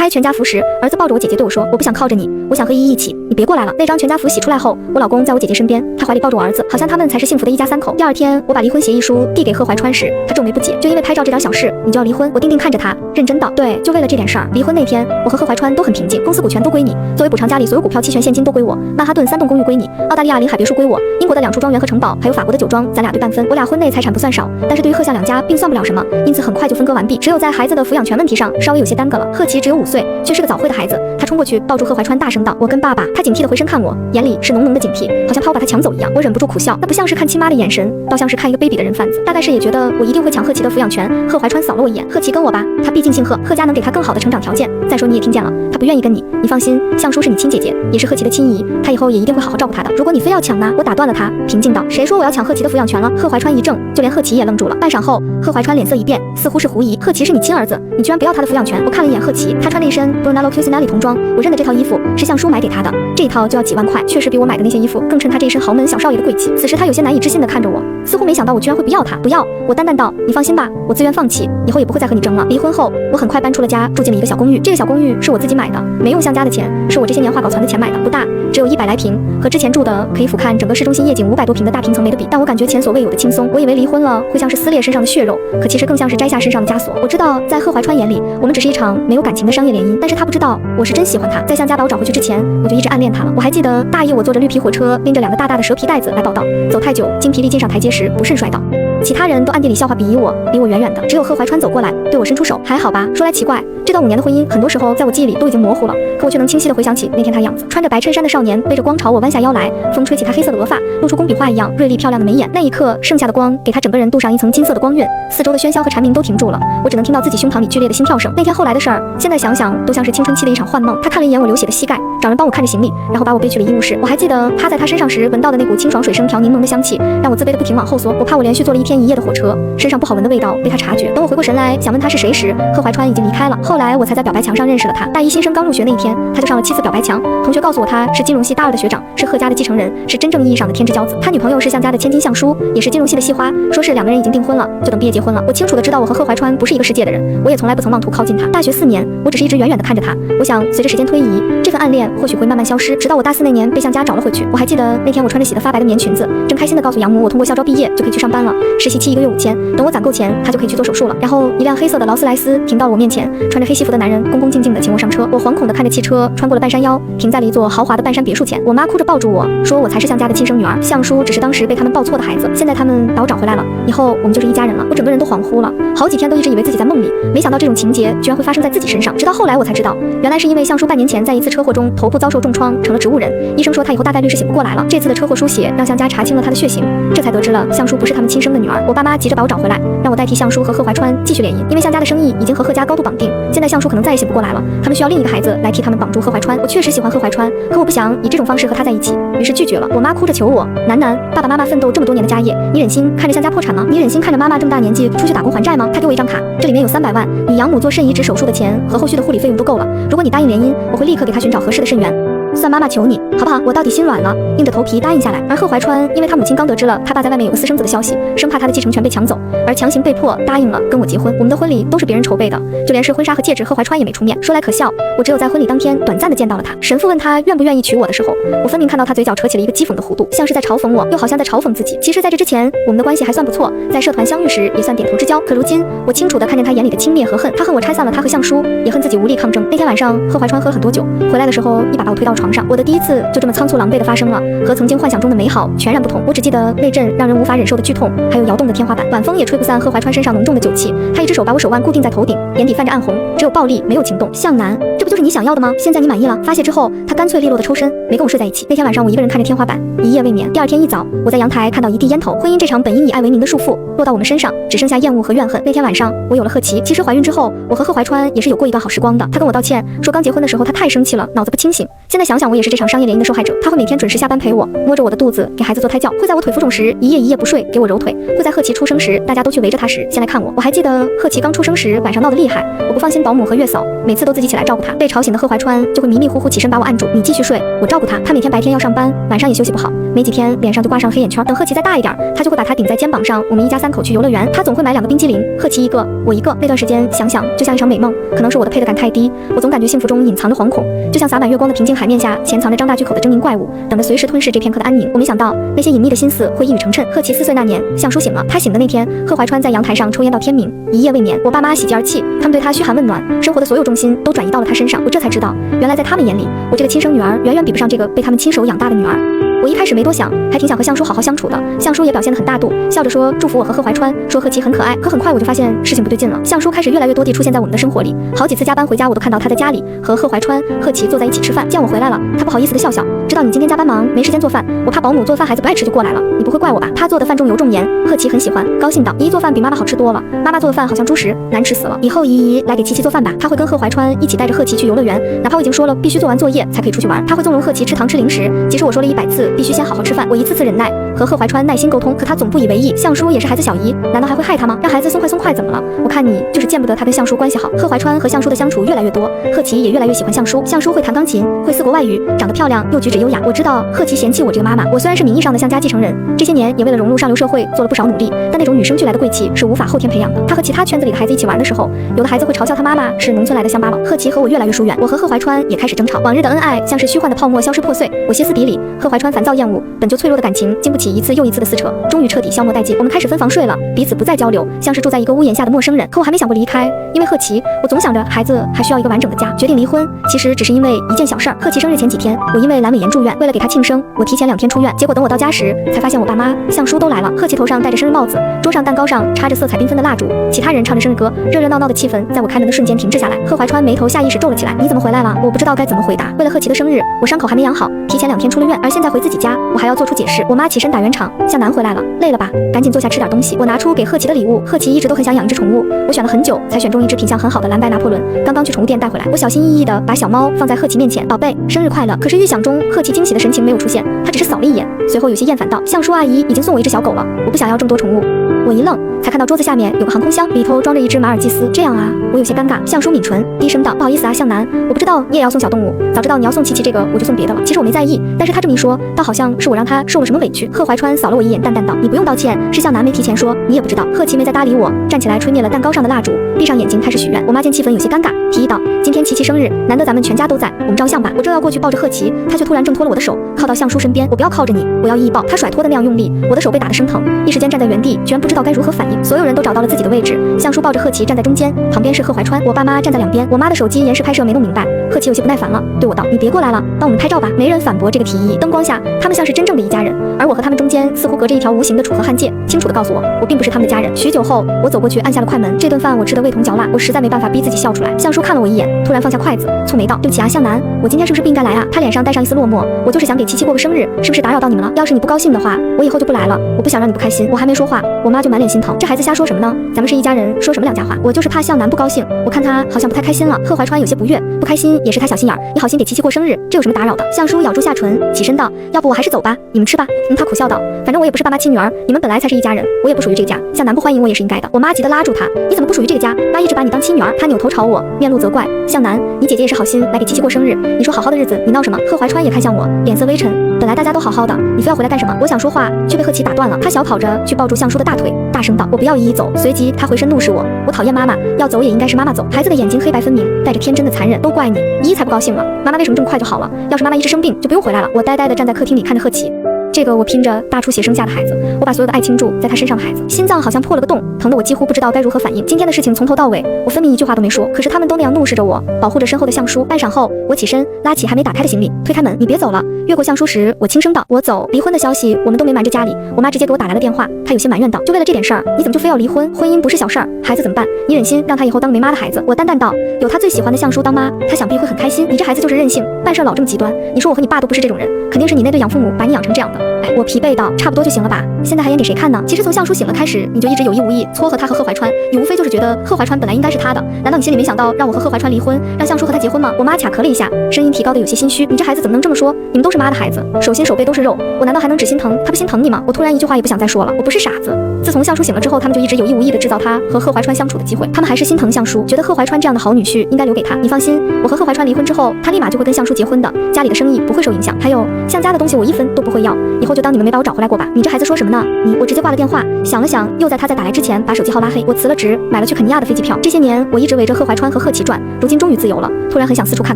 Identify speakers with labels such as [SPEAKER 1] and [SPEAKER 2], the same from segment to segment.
[SPEAKER 1] 拍全家福时，儿子抱着我姐姐对我说：“我不想靠着你，我想和依依一起，你别过来了。”那张全家福洗出来后，我老公在我姐姐身边，他怀里抱着我儿子，好像他们才是幸福的一家三口。第二天，我把离婚协议书递给贺怀川时，他皱眉不解，就因为拍照这点小事，你就要离婚？我定定看着他，认真道：“对，就为了这点事儿。”离婚那天，我和贺怀川都很平静，公司股权都归你，作为补偿家里所有股票、期权、现金都归我，曼哈顿3栋公寓归你，澳大利亚临海别墅归我，英国的2处庄园和城堡，还有法国的酒庄，咱俩对半分。我俩婚内财产不算少，但是对于贺向两家并算不了什么，因此很快就分割完毕。只有在孩子的抚养权问题上稍微有些耽搁了。贺琪只有5岁，却是个早慧的孩子，他冲过去抱住贺怀川，大声道：“我跟爸爸。”他警惕地回身看我，眼里是浓浓的警惕，好像他要把他抢走一样。我忍不住苦笑，那不像是看亲妈的眼神，倒像是看一个卑鄙的人贩子。大概是也觉得我一定会抢贺琪的抚养权。贺怀川扫了我一眼：“贺琪跟我吧，他毕竟姓贺，贺家能给他更好的成长条件。再说你也听见了，他不愿意跟你，你放心，向叔是你亲姐姐，也是贺琪的亲姨，他以后也一定会好好照顾他的。如果你非要抢呢？”我打断了他，平静道：“谁说我要抢贺琪的抚养权了？”贺怀川一怔，就连贺琪也愣住了。半晌后，贺怀川脸色一变，似乎是狐疑：“贺琪是你亲儿子，你居然不要他的抚养权？”我看了一眼贺琪，他穿了一身 Brunello Cucinelli 童装，我认的这套衣服是向叔买给他的，这一套就要几万块，确实比我买的那些衣服更衬他这一身豪门小少爷的贵气。此时他有些难以置信地看着我，似乎没想到我居然会不要他。不要，我淡淡道：“你放心吧，我自愿放弃，以后也不会再和你争了。”离婚后，我很快搬出了家，住进了一个小公寓。这个小公寓是我自己买的，没用向家的钱，是我这些年画稿攒的钱买的，不大，只有100来平，和之前住的可以俯瞰整个市中心夜景500多平的大平层没得比。但我感觉前所未有的轻松。我以为离婚了会像是撕裂身上的血肉，可其实更像是摘下身上的枷锁。我知道在贺怀川眼里，我们只是一场没有感情的商业联姻，但是他不知道我是真喜欢他。在向家把我找回去之前，我就一直暗恋他了。我还记得大一我坐着绿皮火车，拎着2个大大的蛇皮袋子来报道，走太久，精疲力尽上台阶时不慎摔倒。其他人都暗地里笑话鄙夷我，离我远远的，只有贺怀川走过来对我伸出手。还好吧？说来奇怪，这段5年的婚姻，很多时候在我记忆里都已经模糊了，可我却能清晰地回想起那天他样子，穿着白衬衫的少年背着光朝我弯下腰来，风吹起他黑色的额发，露出工笔画一样锐利漂亮的眉眼。那一刻，盛夏的光给他整个人镀上一层金色的光晕，四周的喧嚣和蝉鸣都停住了，我只能听到自己胸膛里剧烈的心跳声。那天后来的事儿，现在想想都像是青春期的一场幻梦。他看了一眼我流血的膝盖，找人帮我看着行李，然后把我背去了医务室。我还记得趴在他身上时闻到的那股清爽水生调柠檬的香气，让我自卑的不停往后缩。我怕我连续坐了1天1夜的火车，身上不好闻的味道被他察觉。等我回过神来，想问他是谁时，贺怀川已经离开了。后来我才在表白墙上认识了他。大一新生刚入学那天，他就上了7次表白墙。同学告诉我他是金融系大2的学长，是贺家的继承人，是真正意义上的天之骄子。他女朋友是向家的千金向叔，也是金融系的系花，说是2个人已经订婚了，就等毕业结婚了。我清楚的知道我和贺怀川不是一个世界的人，我也从来不曾妄图靠近他。大学4年，我只是一直远远的看着他。我想随着时间推移，这份暗恋或许会慢慢消失，直到我大4那年被向家找了回去。我还记得那天我穿着洗得发白的棉裙子，正开心的告诉养母我通过校招毕业就可以去上班了，实习期1个月5000，等我攒够钱，他就可以去做手术了。然后一辆黑色的劳斯莱斯停到了我面前，穿着黑西服的男人恭恭敬敬的请我上车。我惶恐的看着汽车穿过了半山腰，停在了一座豪华的半山别墅前。我妈哭着抱住我说，我才是向家的亲生女儿，向叔只是当时被他们抱错的孩子，现在他们把我找回来了，以后我们就是一家人了。我整个人都恍惚了，好几天都一直以为自己在梦里，没想到这种情节居然会发生在自己身上。直到后来我才知道，原来是因为向叔半年前在一次车祸中头部遭受重创，成了植物人，医生说他以后大概率是醒不过来了。这次的车祸输血让向家查清了他的血型，这才得知了向叔不是他们亲生的女儿。我爸妈急着把我找回来，让我代替向叔和贺怀川继续联姻，因为向家的生意已经和贺家高度绑定，现在向叔可能再也醒不过来了，他们需要另一个孩子来替他们绑住贺怀川。我确实喜欢贺怀川，可我不想以这种方式和他在一起，于是拒绝了。我妈哭着求我，楠楠，爸爸妈妈奋斗这么多年的家业，你忍心看着向家破产吗？你忍心看着妈妈这么大年纪出去打工还债吗？他给我一张卡，这里面有300万，你养母做肾移植手术的钱和后续的护理费用都够了。如果你答应联姻，我会立刻给他寻找合适的肾源。算妈妈求你，好不好？我到底心软了，硬着头皮答应下来。而贺怀川因为他母亲刚得知了他爸在外面有个私生子的消息，生怕他的继承权被抢走，而强行被迫答应了跟我结婚。我们的婚礼都是别人筹备的，就连是婚纱和戒指，贺怀川也没出面。说来可笑，我只有在婚礼当天短暂的见到了他。神父问他愿不愿意娶我的时候，我分明看到他嘴角扯起了一个讥讽的弧度，像是在嘲讽我，又好像在嘲讽自己。其实在这之前，我们的关系还算不错，在社团相遇时也算点头之交。可如今，我清楚的看见他眼里的轻蔑和恨，他恨我拆散了他和向叔，也恨自己无力抗争。那天晚上，贺怀川喝了很多酒，回来的时候一把把我推到床上。我的第一次就这么仓促狼狈的发生了，和曾经幻想中的美好全然不同。我只记得那阵让人无法忍受的剧痛，还有摇动的天花板，晚风也吹不散贺怀川身上浓重的酒气。他一只手把我手腕固定在头顶，眼底泛着暗红，只有暴力没有情动。向南，这不就是你想要的吗？现在你满意了？发泄之后，他干脆利落的抽身，没跟我睡在一起。那天晚上我一个人看着天花板，一夜未眠。第二天一早，我在阳台看到一地烟头。婚姻这场本应以爱为名的束缚落到我们身上，只剩下厌恶和怨恨。那天晚上，我有了贺琪。其实怀孕之后，我和贺怀川也是有过一段好时光的。他跟我道歉，说刚结婚的时候他太生气了，脑子不清醒。现在想想，我也是这场商业联因的受害者。他会每天准时下班陪我，摸着我的肚子给孩子做胎教，会在我腿浮肿时一夜一夜不睡给我揉腿，会在贺琪出生时大家都去围着他时先来看我。我还记得贺琪刚出生时晚上闹得厉害，我不放心保姆和月嫂，每次都自己起来照顾他。被吵醒的贺怀川就会迷迷糊糊起身把我按住，你继续睡，我照顾他。他每天白天要上班，晚上也休息不好，没几天脸上就挂上黑眼圈。等贺琪再大一点，他就会把他顶在肩膀上，我们一家3口去游乐园，他总会买2个冰激凌，贺琪1个，我1个。那段时间想想就像一场美梦，可能是我的配得感太低，我总感觉幸福中隐藏着惶恐，就像洒满月光的平静海面下潜藏着张大巨口的狰狞怪物，等着随时吞噬这片刻的安宁。我没想到那些隐秘的心思会一语成谶。贺琪4岁那年，向叔醒了，他醒的那天，贺怀川在阳台上抽烟到天明，一夜未眠。我爸妈喜极而泣，他们对他嘘寒问暖，生活的所有重心都转移到了他身上。我这才知道，原来在他们眼里，我这个亲生女儿远远比不上这个被他们亲手养大的女儿。我一开始没多想，还挺想和向叔好好相处的。向叔也表现得很大度，笑着说祝福我和贺怀川，说贺琪很可爱。可很快我就发现事情不对劲了，向叔开始越来越多地出现在我们的生活里，好几次加班回家我都看到他在家里和贺怀川、贺琪坐在一起吃饭。见我回来了，他不好意思的笑笑，知道你今天加班忙没时间做饭，我怕保姆做饭孩子不爱吃就过来了，你不会怪我吧？他做的饭重油重盐，贺琪很喜欢，高兴道姨做饭比妈妈好吃多了，妈妈做的饭好像猪食，难吃死了，以后姨来给琪琪做饭吧。他会跟贺怀川一起带着贺琪去游乐园，哪怕我已经说了必须做完作业才可以出去玩，他会纵容贺琪吃糖吃零食，即使我说了100次必须先好好吃饭，我一次次忍耐和贺怀川耐心沟通，可他总不以为意。向叔也是孩子小姨，难道还会害他吗？让孩子松快怎么了？我看你就是见不得他跟向叔关系好。贺怀川和向叔的相处越来越多，贺琪也越来越喜欢向叔。向叔会弹钢琴，会4国外语，长得漂亮又举止优雅。我知道贺琪嫌弃我这个妈妈，我虽然是名义上的向家继承人，这些年也为了融入上流社会做了不少努力，但那种与生俱来的贵气是无法后天培养的。他和其他圈子里的孩子一起玩的时候，有的孩子会嘲笑他妈妈是农村来的乡巴佬。贺琪和我越来越疏远，我和贺怀川也开始争吵，往日的恩爱像是虚幻的泡沫消失破碎，我歇斯底里，贺怀川烦躁厌恶，本就脆弱的感情经不起一次又一次的撕扯，终于彻底消磨殆尽。我们开始分房睡了，彼此不再交流，像是住在一个屋檐下的陌生人。可我还没想过离开，因为贺琪，我总想着孩子还需要一个完整的家。决定离婚，其实只是因为一件小事儿。贺琪生日前几天，我因为阑尾炎住院，为了给他庆生，我提前2天出院。结果等我到家时，才发现我爸妈、向叔都来了。贺琪头上戴着生日帽子，桌上蛋糕上插着色彩缤纷的蜡烛，其他人唱着生日歌，热热闹闹的气氛在我开门的瞬间停滞下来。贺怀川眉头下意识皱了起来，你怎么回来了？我不知道该怎么回答。为了贺琪的生日，我伤口还没养好，提前2天出了院，而现在回自己家，我还要做出解释。我妈起身打圆场，向南回来了，累了吧？赶紧坐下吃点东西。我拿出给贺琪的礼物，贺琪一直都很想养一只宠物，我选了很久才选中一只品相很好的蓝白拿破仑，刚刚去宠物店带回来。我小心翼翼地把小猫放在贺琪面前，宝贝，生日快乐。可是预想中贺琪惊喜的神情没有出现，她只是扫了一眼，随后有些厌烦道：向叔阿姨已经送我一只小狗了，我不想要这么多宠物。我一愣，才看到桌子下面有个航空箱，里头装着一只马尔济斯。这样啊，我有些尴尬。向叔抿唇，低声道：不好意思啊，向南，我不知道你也要送小动物，早知道你要送琪琪这个，我就送别的了。其实我没在意，但是他这么一说，倒好像是我让他受了什么委屈。贺怀川扫了我一眼，淡淡道：你不用道歉，是向南没提前说，你也不知道。贺琪没再搭理我，站起来吹灭了蛋糕上的蜡烛，闭上眼睛开始许愿。我妈见气氛有些尴尬，提议道：今天琪琪生日，难得咱们全家都在，我们照相吧。我正要过去抱着贺琪，他却突然挣脱了我的手，靠到向叔身边。我不要靠着你，我要一抱。他甩脱的那样用力，我的手被打得生疼，一时间站在原地，居然不知道该如何反应。所有人都找到了自己的位置，向叔抱着贺琪站在中间，旁边是贺怀川，我爸妈站在两边。我妈的手机延时拍摄没弄明白，贺琪有些不耐烦了，对我道：你别过来了，帮我们拍照吧。没人反驳这个提议。灯光下，他们像是真正的一家人，而我和他们中间似乎隔着一条无形的楚河汉界，清楚地告诉我，我并不是他们的家人。许久后，我走过去按下了快门。这顿饭我吃得味同嚼蜡，我实在没办法逼自己笑出来。向叔看了我一眼，突然放下筷子，蹙眉道：对不起啊，向南，我今天是不是不应该来啊？他脸上带上一丝落寞，我就是想给琪琪过个生日，是不是打扰到你们了？要是你不高兴的话，我以后就不来了，我不想让你不开心。我还没说话，我妈就满脸心疼，这孩子瞎说什么呢？咱们是一家人，说什么两家话？我就是怕向南不高兴，我看他好像不太开心了。贺怀川有些不悦，不开心也是他小心眼儿，你好心给琪琪过生日，这有什么打扰的？向叔咬住下唇，起身道：要不我还是走吧，你们吃吧。他苦笑道：反正我也不是爸妈亲女儿，你们本来才是一家人，我也不属于这个家，向南不欢迎我也是应该的。我妈急得拉住他：你怎么不属于这个家？妈一直把你当亲女儿。他扭头朝我，面露责怪：向南，你姐姐也是好心来给琪琪过生日，你说好好的日子，你闹什么？贺怀川也看向我，脸色微沉，本来大家都好好的，你非要回来干什么？我想说话，却被贺琪打断了。他小跑着去抱住向叔的大腿，大声道：我不要依依走。随即他回身怒视我：我讨厌妈妈，要走也应该是妈妈走。孩子的眼睛黑白分明，带着天真的残忍，都怪你，依依才不高兴了。妈妈为什么这么快就好了？要是妈妈一直生病，就不用回来了。我呆呆地站在客厅里看着贺琪。这个我拼着大出血生下的孩子，我把所有的爱倾注在他身上的孩子，心脏好像破了个洞，疼得我几乎不知道该如何反应。今天的事情从头到尾，我分明一句话都没说，可是他们都那样怒视着我，保护着身后的向叔。半晌后，我起身拉起还没打开的行李，推开门：你别走了。越过向叔时，我轻声道：我走。离婚的消息我们都没瞒着家里，我妈直接给我打来了电话，她有些埋怨道：就为了这点事儿，你怎么就非要离婚？婚姻不是小事儿，孩子怎么办？你忍心让他以后当没妈的孩子？我淡淡道：有他最喜欢的向叔当妈，他想必会很开心。你这孩子就是任性，办事老这么极端。你说我和你爸都不是这种人，肯定是你那对养父母把你养成这样的。哎，我疲惫到差不多就行了吧？现在还演给谁看呢？其实从向叔醒了开始，你就一直有意无意撮合他和贺怀川，你无非就是觉得贺怀川本来应该是他的，难道你心里没想到让我和贺怀川离婚，让向叔和他结婚吗？我妈卡壳了一下，声音提高的有些心虚。你这孩子怎么能这么说？你们都是妈的孩子，手心手背都是肉，我难道还能只心疼他不心疼你吗？我突然一句话也不想再说了，我不是傻子。自从向叔醒了之后，他们就一直有意无意的制造他和贺怀川相处的机会，他们还是心疼向叔，觉得贺怀川这样的好女婿应该留给他。你放心，我和贺怀川离婚之后，他立马就会跟向叔结婚的，家里的生意不会受影响，还有向家的东西我一分都不会要，以后就当你们没把我找回来过吧。你这孩子说什么呢？我直接挂了电话，想了想，又在他再打来之前把手机号拉黑。我辞了职，买了去肯尼亚的飞机票。这些年我一直围着贺怀川和贺琪转，如今终于自由了，突然很想四处看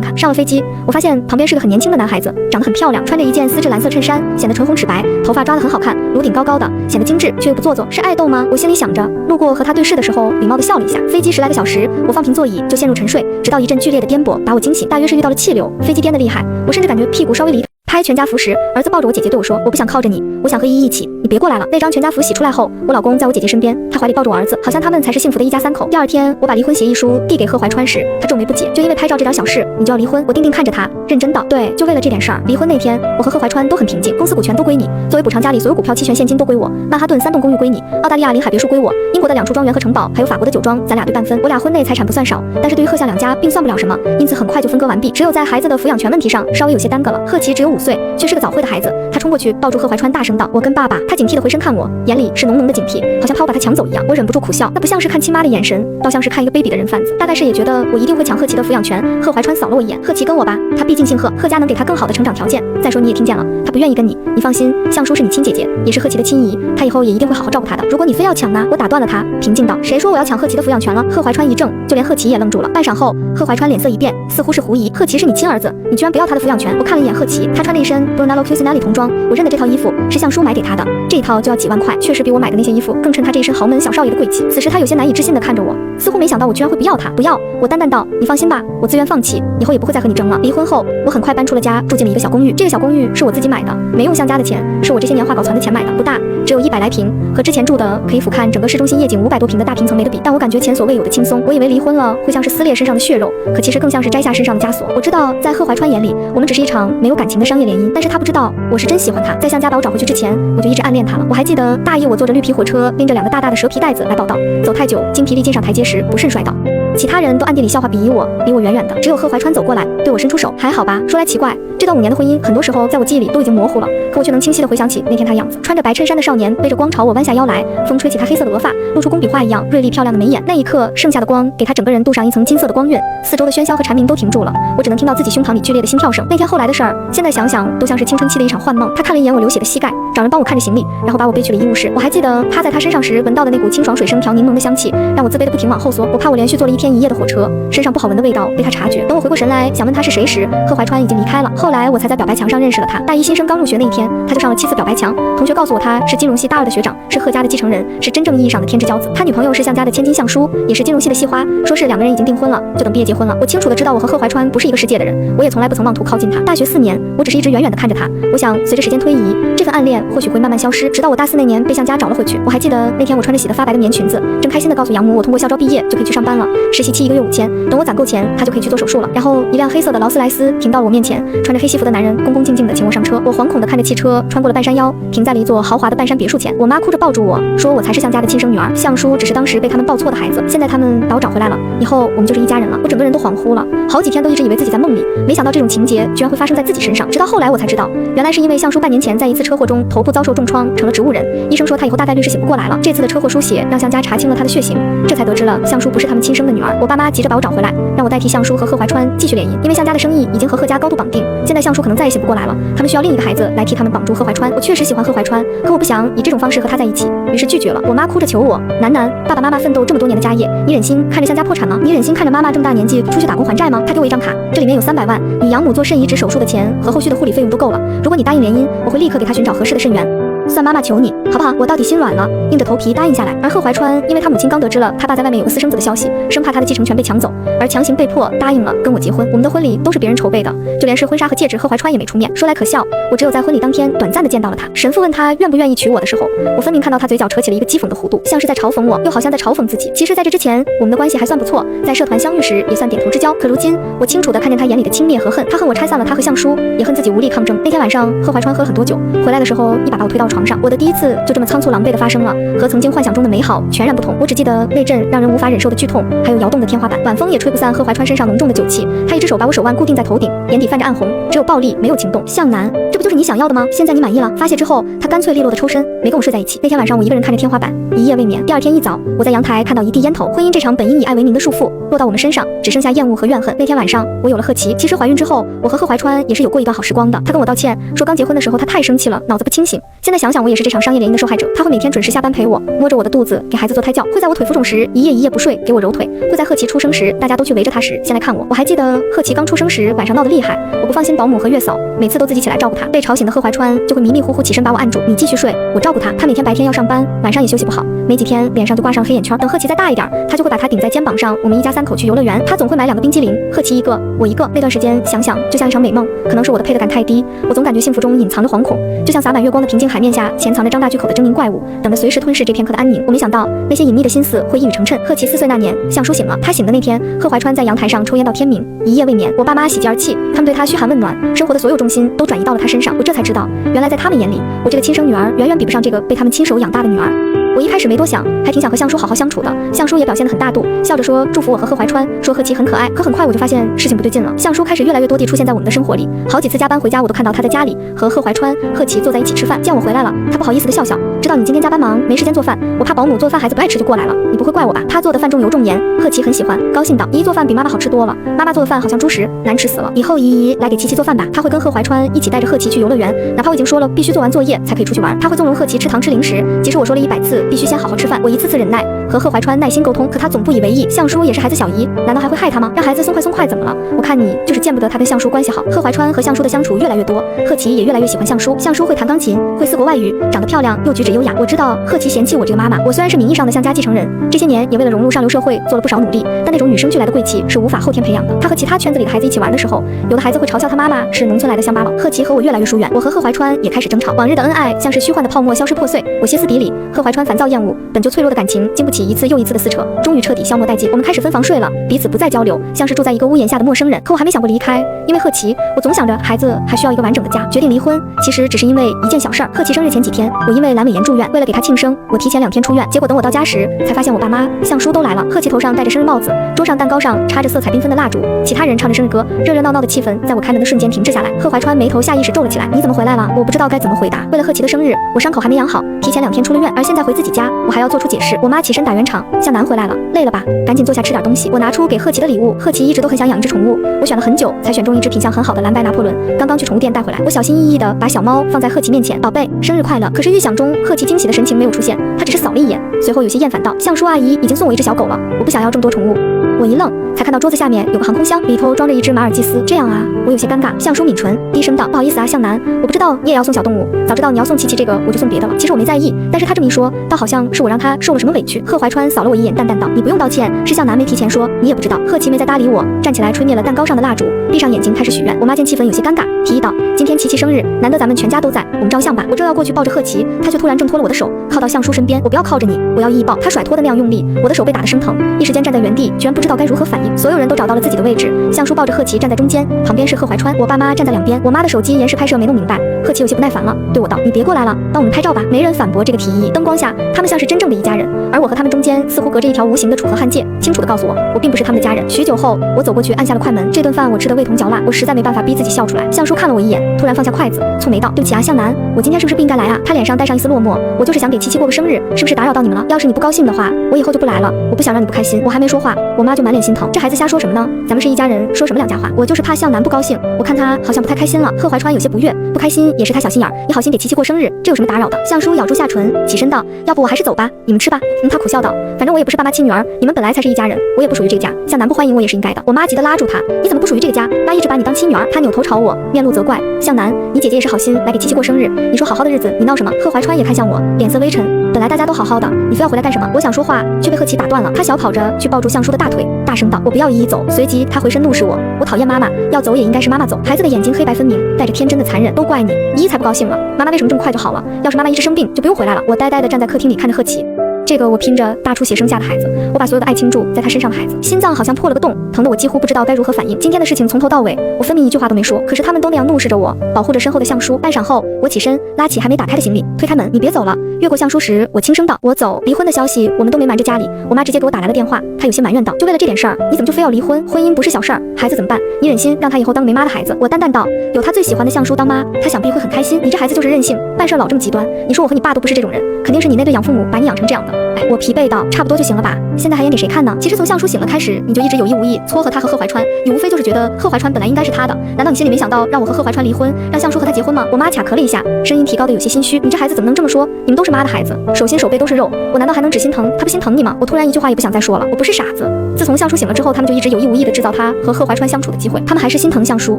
[SPEAKER 1] 看。上了飞机，我发现旁边是个很年轻的男孩子，长得很漂亮，穿着一件丝质蓝色衬衫，显得唇红齿白，头发抓得很好看，颅顶高高的，显得精致却又不做作，是爱豆吗？我心里想着，路过和他对视的时候，礼貌地笑了一下。飞机10来个小时，我放平座椅就陷入沉睡，直到一阵剧烈的颠簸把我惊醒，大约是遇到了气流，飞机颠得厉害，我甚至感觉屁股稍微离拍全家福时，儿子抱着我姐姐对我说：“我不想靠着你，我想和依依一起，你别过来了。”那张全家福洗出来后，我老公在我姐姐身边，他怀里抱着我儿子，好像他们才是幸福的一家三口。第二天，我把离婚协议书递给贺怀川时，他皱眉不解，就因为拍照这点小事，你就要离婚？我定定看着他，认真道：“对，就为了这点事儿。离婚那天，我和贺怀川都很平静，公司股权都归你，作为补偿家里所有股票期权现金都归我，曼哈顿3栋公寓归你，澳大利亚临海别墅归我，英国的2处庄园和城堡，还有法国的酒庄，咱俩对半分。我俩婚内财产不算少，但是对于贺向两家并算不了什么，因此很快就分割完毕。只有在孩子的抚养权问题上稍微有些耽搁了。贺琪只有5岁，却是个早慧的孩子，他冲过去抱住贺怀川，大声道：“我跟爸爸。”他警惕地回身看我，眼里是浓浓的警惕，好像怕我把他抢走一样。我忍不住苦笑，那不像是看亲妈的眼神，倒像是看一个卑鄙的人贩子。大概是也觉得我一定会抢贺琪的抚养权。贺怀川扫了我一眼：“贺琪跟我吧，他毕竟姓贺，贺家能给他更好的成长条件。再说你也听见了，他不愿意跟你，你放心，向叔是你亲姐姐，也是贺琪的亲姨，他以后也一定会好好照顾他的。如果你非要抢呢？”我打断了他，平静道：“谁说我要抢贺琪的抚养权了？”贺怀川一怔，就连贺琪也愣住了。半晌后，贺怀川脸色一变，似乎是狐疑：“贺琪是你亲儿子，你居然不要他的抚养权？”我看了一眼贺琪，他穿了一身 Brunello Cucinelli 童装，我认得这套衣服是向叔买给他的，这一套就要几万块，确实比我买的那些衣服更衬他这一身豪门小少爷的贵气。此时他有些难以置信地看着我，似乎没想到我居然会不要他。不要，我淡淡道：“你放心吧，我自愿放弃，以后也不会再和你争了。”离婚后，我很快搬出了家，住进了一个小公寓。这个小公寓是我自己买的，没用向家的钱，是我这些年画稿攒的钱买的，不大，只有100来平，和之前住的可以俯瞰整个市中心夜景500多平的大平层没得比。但我感觉前所未有的轻松，我以为离婚了会像是撕裂身上的血肉，可其实更像是摘下身上的枷锁。我知道在贺怀川眼里，我们只是一场没有感情的商业联姻，但是他不知道我是真喜欢他。在向家把我找回去之前，我就一直暗恋他了。我还记得大一我坐着绿皮火车，拎着2个大大的蛇皮袋子来报道，走太久，精疲力尽上台阶时不慎摔倒，其他人都暗地里笑话鄙夷我，离我远远的，只有贺怀川走过来对我伸出手。还好吧，说来奇怪，这段5年的婚姻，很多时候在我记忆里都已经模糊了，可我却能清晰地回想起那天他样子，穿着白衬衫的少年背着光朝我弯下腰来，风吹起他黑色的额发，露出工笔画一样锐利漂亮的眉眼。那一刻，剩下的光给他整个人镀上一层金色的光晕，四周的喧嚣和蝉鸣都停住了，我只能听到自己胸膛里剧烈的心跳声。那天后来的事儿，现在想想都像是青春期的一场幻梦。他看了一眼我流血的膝盖，找人帮我看着行李，然后把我背去了医务室。我还记得趴在他身上时闻到的那股清爽水生调柠檬的香气，让我自卑的不停往后缩。我怕我连续坐了1天1夜的火车，身上不好闻的味道被他察觉。等我回过神来，想问他是谁时，贺怀川已经离开了。后来我才在表白墙上认识了他。大一新生刚入学那一天，他就上了7次表白墙。同学告诉我他是金融系大2的学长，是贺家的继承人，是真正意义上的天之骄子。他女朋友是向家的千金向叔，也是金融系的系花，说是2个人已经订婚了，就等毕业结婚了。我清楚的知道我和贺怀川不是一个世界的人，我也从来不曾妄图靠近他。大学4年，我只是一直远远的看着他。我想随着时间推移，这份暗恋或许会慢慢消失，直到我大4那年被向家找了回去。我还记得那天我穿着洗得发白的棉裙子，正开心的告诉养母我通过校招毕业就可以去上班了，实习期1个月5000，等我攒够钱，他就可以去做手术了。然后一辆黑色的劳斯莱斯停到了我面前，穿着黑西服的男人恭恭敬敬的请我上车。我惶恐的看着汽车穿过了半山腰，停在了一座豪华的半山别墅前。我妈哭着抱住我说，我才是向家的亲生女儿，向叔只是当时被他们抱错的孩子，现在他们把我找回来了，以后我们就是一家人了。我整个人都恍惚了，好几天都一直以为自己在梦里，没想到这种情节居然会发生在自己身上。直到后来我才知道，原来是因为向叔半年前在一次车祸中头部遭受重创，成了植物人，医生说他以后大概率是醒不过来了。这次的车祸输血让向家查清了他的血型，这才得知了向叔不是他们亲生的女儿。我爸妈急着把我找回来，让我代替向叔和贺怀川继续联姻，因为向家的生意已经和贺家高度绑定，现在向叔可能再也醒不过来了，他们需要另一个孩子来替他们绑住贺怀川。我确实喜欢贺怀川，可我不想以这种方式和他在一起，于是拒绝了。我妈哭着求我，楠楠，爸爸妈妈奋斗这么多年的家业，你忍心看着向家破产吗？你忍心看着妈妈这么大年纪出去打工还债吗？他给我一张卡，这里面有300万，你养母做肾移植手术的钱和后续的护理费用都够了。如果你答应联姻，我会立刻给他寻找合适的肾源。算妈妈求你。好不好？我到底心软了，硬着头皮答应下来。而贺怀川因为他母亲刚得知了他爸在外面有个私生子的消息，生怕他的继承权被抢走，而强行被迫答应了跟我结婚。我们的婚礼都是别人筹备的，就连是婚纱和戒指，贺怀川也没出面。说来可笑，我只有在婚礼当天短暂的见到了他。神父问他愿不愿意娶我的时候，我分明看到他嘴角扯起了一个讥讽的弧度，像是在嘲讽我，又好像在嘲讽自己。其实在这之前，我们的关系还算不错，在社团相遇时也算点头之交。可如今，我清楚地看见他眼里的轻蔑和恨，他恨我拆散了他和向叔，也恨自己无力抗争。那天晚上，贺怀川喝了很多酒，回来的时候一把把我推到床上。我的第一次就这么仓促狼狈地发生了，和曾经幻想中的美好全然不同。我只记得那阵让人无法忍受的剧痛，还有摇动的天花板，晚风也吹不散贺怀川身上浓重的酒气。他一只手把我手腕固定在头顶，眼底泛着暗红，只有暴力没有情动。向南，这不就是你想要的吗？现在你满意了？发泄之后，他干脆利落地抽身，没跟我睡在一起。那天晚上我一个人看着天花板，一夜未眠。第二天一早，我在阳台看到一地烟头。婚姻这场本应以爱为名的束缚落到我们身上，只剩下厌恶和怨恨。那天晚上，我有了贺琪。其实怀孕之后，我和贺怀川也是有过一段好时光的。他跟我道歉，说刚结婚的时候他太生气了，脑子不清醒。现在想想，我也是这场商业联姻的受害者。他会每天准时下班陪我，摸着我的肚子给孩子做胎教，会在我腿浮肿时一夜一夜不睡给我揉腿，会在贺琪出生时大家都去围着他时先来看我。我还记得贺琪刚出生时晚上闹得厉害，我不放心保姆和月嫂，每次都自己起来照顾他。被吵醒的贺怀川就会迷迷糊糊起身把我按住，你继续睡，我照顾他。他每天白天要上班，晚上也休息不好，没几天脸上就挂上黑眼圈。等贺琪再大一点，他就会把他顶在肩膀上，我们一家三口去游乐园。他总会买2个冰激凌，贺琪一个，我一个。那段时间想想就像一场美梦，可能是我的配得感太低，我总感觉幸福中隐藏着惶恐，就像洒满月光的平静海面下潜藏着张大巨口的狰狞怪物，等着随时吞噬这片刻的安宁。我没想到那些隐秘的心思会一语成谶。贺琪4岁那年，向叔醒了。他醒的那天，贺怀川在阳台上抽烟到天明，一夜未眠。我爸妈喜极而泣，他们对他嘘寒问暖，生活的所有重心都转移到了他身上。我这才知道，原来在他们眼里，我这个亲生女儿远远比不上这个被他们亲手养大的女儿。我一开始没多想，还挺想和向叔好好相处的。向叔也表现得很大度，笑着说祝福我和贺怀川，说贺琪很可爱。可很快我就发现事情不对劲了，向叔开始越来越多地出现在我们的生活里，好几次加班回家，我都看到他在家里和贺怀川、贺琪坐在一起吃饭。见我回来了，他不好意思地笑笑，知道你今天加班忙，没时间做饭，我怕保姆做饭孩子不爱吃就过来了，你不会怪我吧？他做的饭重油重盐，贺琪很喜欢，高兴道：姨做饭比妈妈好吃多了，妈妈做的饭好像猪食，难吃死了。以后姨来给琪琪做饭吧。他会跟贺怀川一起带着贺琪去游乐园，哪怕我已经说了必须做完作业才可以出去玩，他会纵容贺琪吃糖吃零食，即使我说了100次必须先好好吃饭，我一次次忍耐和贺怀川耐心沟通，可他总不以为意。向叔也是孩子小姨，难道还会害他吗？让孩子松快松快怎么了？我看你就是见不得他跟向叔关系好。贺怀川和向叔的相处越来越多，贺琪也越来越喜欢向叔。向叔会弹钢琴，会4国外语，长得漂亮又举止优雅。我知道贺琪嫌弃我这个妈妈，我虽然是名义上的向家继承人，这些年也为了融入上流社会做了不少努力，但那种与生俱来的贵气是无法后天培养的。他和其他圈子里的孩子一起玩的时候，有的孩子会嘲笑他妈妈是农村来的乡巴佬。贺琪和我越来越疏远，我和贺怀川也开始争吵，往日的恩爱像是虚幻的泡沫消失破碎，我歇斯底里，贺怀川烦躁厌恶，本就脆弱的感情经不起一次又一次的撕扯，终于彻底消磨殆尽。我们开始分房睡了，彼此不再交流，像是住在一个屋檐下的陌生人。可我还没想过离开，因为贺琪，我总想着孩子还需要一个完整的家。决定离婚，其实只是因为一件小事儿。贺琪生日前几天，我因为阑尾炎住院，为了给他庆生，我提前2天出院。结果等我到家时，才发现我爸妈、向叔都来了。贺琪头上戴着生日帽子，桌上蛋糕上插着色彩缤纷的蜡烛，其他人唱着生日歌，热热闹闹的气氛在我开门的瞬间停滞下来。贺怀川眉头下意识皱了起来，你怎么回来了？我不知道该怎么回答。为了贺琪的生日，我伤口还没养好，提前2天出了院，而现在回自己家，我还要做出解释。我妈起身打圆场，向南回来了，累了吧？赶紧坐下吃点东西。我拿出给贺琪的礼物，贺琪一直都很想养一只宠物，我选了很久才选中一只品相很好的蓝白拿破仑，刚刚去宠物店带回来。我小心翼翼地把小猫放在贺琪面前，宝贝，生日快乐。可是预想中贺琪惊喜的神情没有出现，她只是扫了一眼，随后有些厌烦道：向叔阿姨已经送我一只小狗了，我不想要这么多宠物。我一愣，才看到桌子下面有个航空箱，里头装着一只马尔济斯。这样啊，我有些尴尬。向叔抿唇，低声道：不好意思啊，向南，我不知道你也要送小动物，早知道你要送琪琪这个，我就送别的了。其实我没在意，但是他这么一说，倒好像是我让他受了什么委屈。贺怀川扫了我一眼，淡淡道：你不用道歉，是向南没提前说，你也不知道。贺琪没再搭理我，站起来吹灭了蛋糕上的蜡烛，闭上眼睛开始许愿。我妈见气氛有些尴尬，提议道：今天琪琪生日，难得咱们全家都在，我们照相吧。我正要过去抱着贺琪，他却突然挣脱了我的手，靠到向叔身边。我不要靠着你，我要一抱。他甩脱的那样用力，我的手被打得生疼，一时间站在原地，居然不知道该如何反应。所有人都找到了自己的位置，向叔抱着贺琪站在中间，旁边是贺怀川，我爸妈站在两边。我妈的手机延时拍摄没弄明白，贺琪有些不耐烦了，对我道：你别过来了，帮我们拍照吧。没人反驳这个提议。灯光下，他们像是真正的一家人，而我和他们中间似乎隔着一条无形的楚河汉界，清楚地告诉我并不是他们的家人。许久后，我走过去按下了快门。这顿饭我吃得味同嚼蜡，我实在没办法逼自己笑出来。向叔看了我一眼，突然放下筷子，蹙眉道：对不起啊，向南，我今天是不是不应该来啊？他脸上带上一丝落寞，我就是想给琪琪过个生日，是不是打扰到你们了？要是你不高兴的话，我以后就不来了，我不想让你不开心。我还没说话，我妈就满脸心疼，这孩子瞎说什么呢？咱们是一家人，说什么两家话？我就是怕向南不高兴，我看他好像不太开心了。贺怀川有些不悦，不开心也是他小心眼儿，你好心给琪琪过生日，这有什么打扰的？向叔咬住下唇，起身道：要不我还是走吧，你们吃吧。他苦笑道：“反正我也不是爸妈亲女儿，你们本来才是一家人，我也不属于这个家，向南不欢迎我也是应该的。”我妈急得拉住她：“你怎么不属于这个家？妈一直把你当亲女儿。”她扭头朝我，面露责怪：“向南，你姐姐也是好心来给七七过生日，你说好好的日子，你闹什么？”贺怀川也看向我，脸色微沉：“本来大家都好好的，你非要回来干什么？”我想说话，却被贺琪打断了。他小跑着去抱住向叔的大腿，大声道：“我不要依依走。”随即他回身怒视我：“我讨厌妈妈，要走也应该是妈妈走。”孩子的眼睛黑白分明，带着天真的残忍。都怪你，依依才不高兴了。妈妈为什么这么快就好了？要是妈妈一直生病，就不用回来了。我呆呆地站在客厅里看着贺琪。这个我拼着大出血生下的孩子，我把所有的爱倾注在他身上的孩子，心脏好像破了个洞，疼得我几乎不知道该如何反应。今天的事情从头到尾，我分明一句话都没说，可是他们都那样怒视着我，保护着身后的向叔。半晌后，我起身拉起还没打开的行李，推开门：“你别走了。”越过向叔时，我轻声道：“我走。”离婚的消息我们都没瞒着家里，我妈直接给我打来了电话，她有些埋怨道：“就为了这点事儿，你怎么就非要离婚？婚姻不是小事儿，孩子怎么办？你忍心让他以后当个没妈的孩子？”我淡淡道：“有他最喜欢的向叔当妈，他想必会很开心。你这孩子就是任性，办事老这么极端。你说我和你爸都不是这种人，肯定是你那对养父母把你养成这样的。”我疲惫道：“差不多就行了吧？现在还演给谁看呢？其实从向叔醒了开始，你就一直有意无意撮合他和贺怀川，你无非就是觉得贺怀川本来应该是他的，难道你心里没想到让我和贺怀川离婚，让向叔和他结婚吗？”我妈卡壳了一下，声音提高的有些心虚：“你这孩子怎么能这么说？你们都是妈的孩子，手心手背都是肉，我难道还能只心疼他不心疼你吗？”我突然一句话也不想再说了，我不是傻子。自从向叔醒了之后，他们就一直有意无意的制造他和贺怀川相处的机会，他们还是心疼向叔，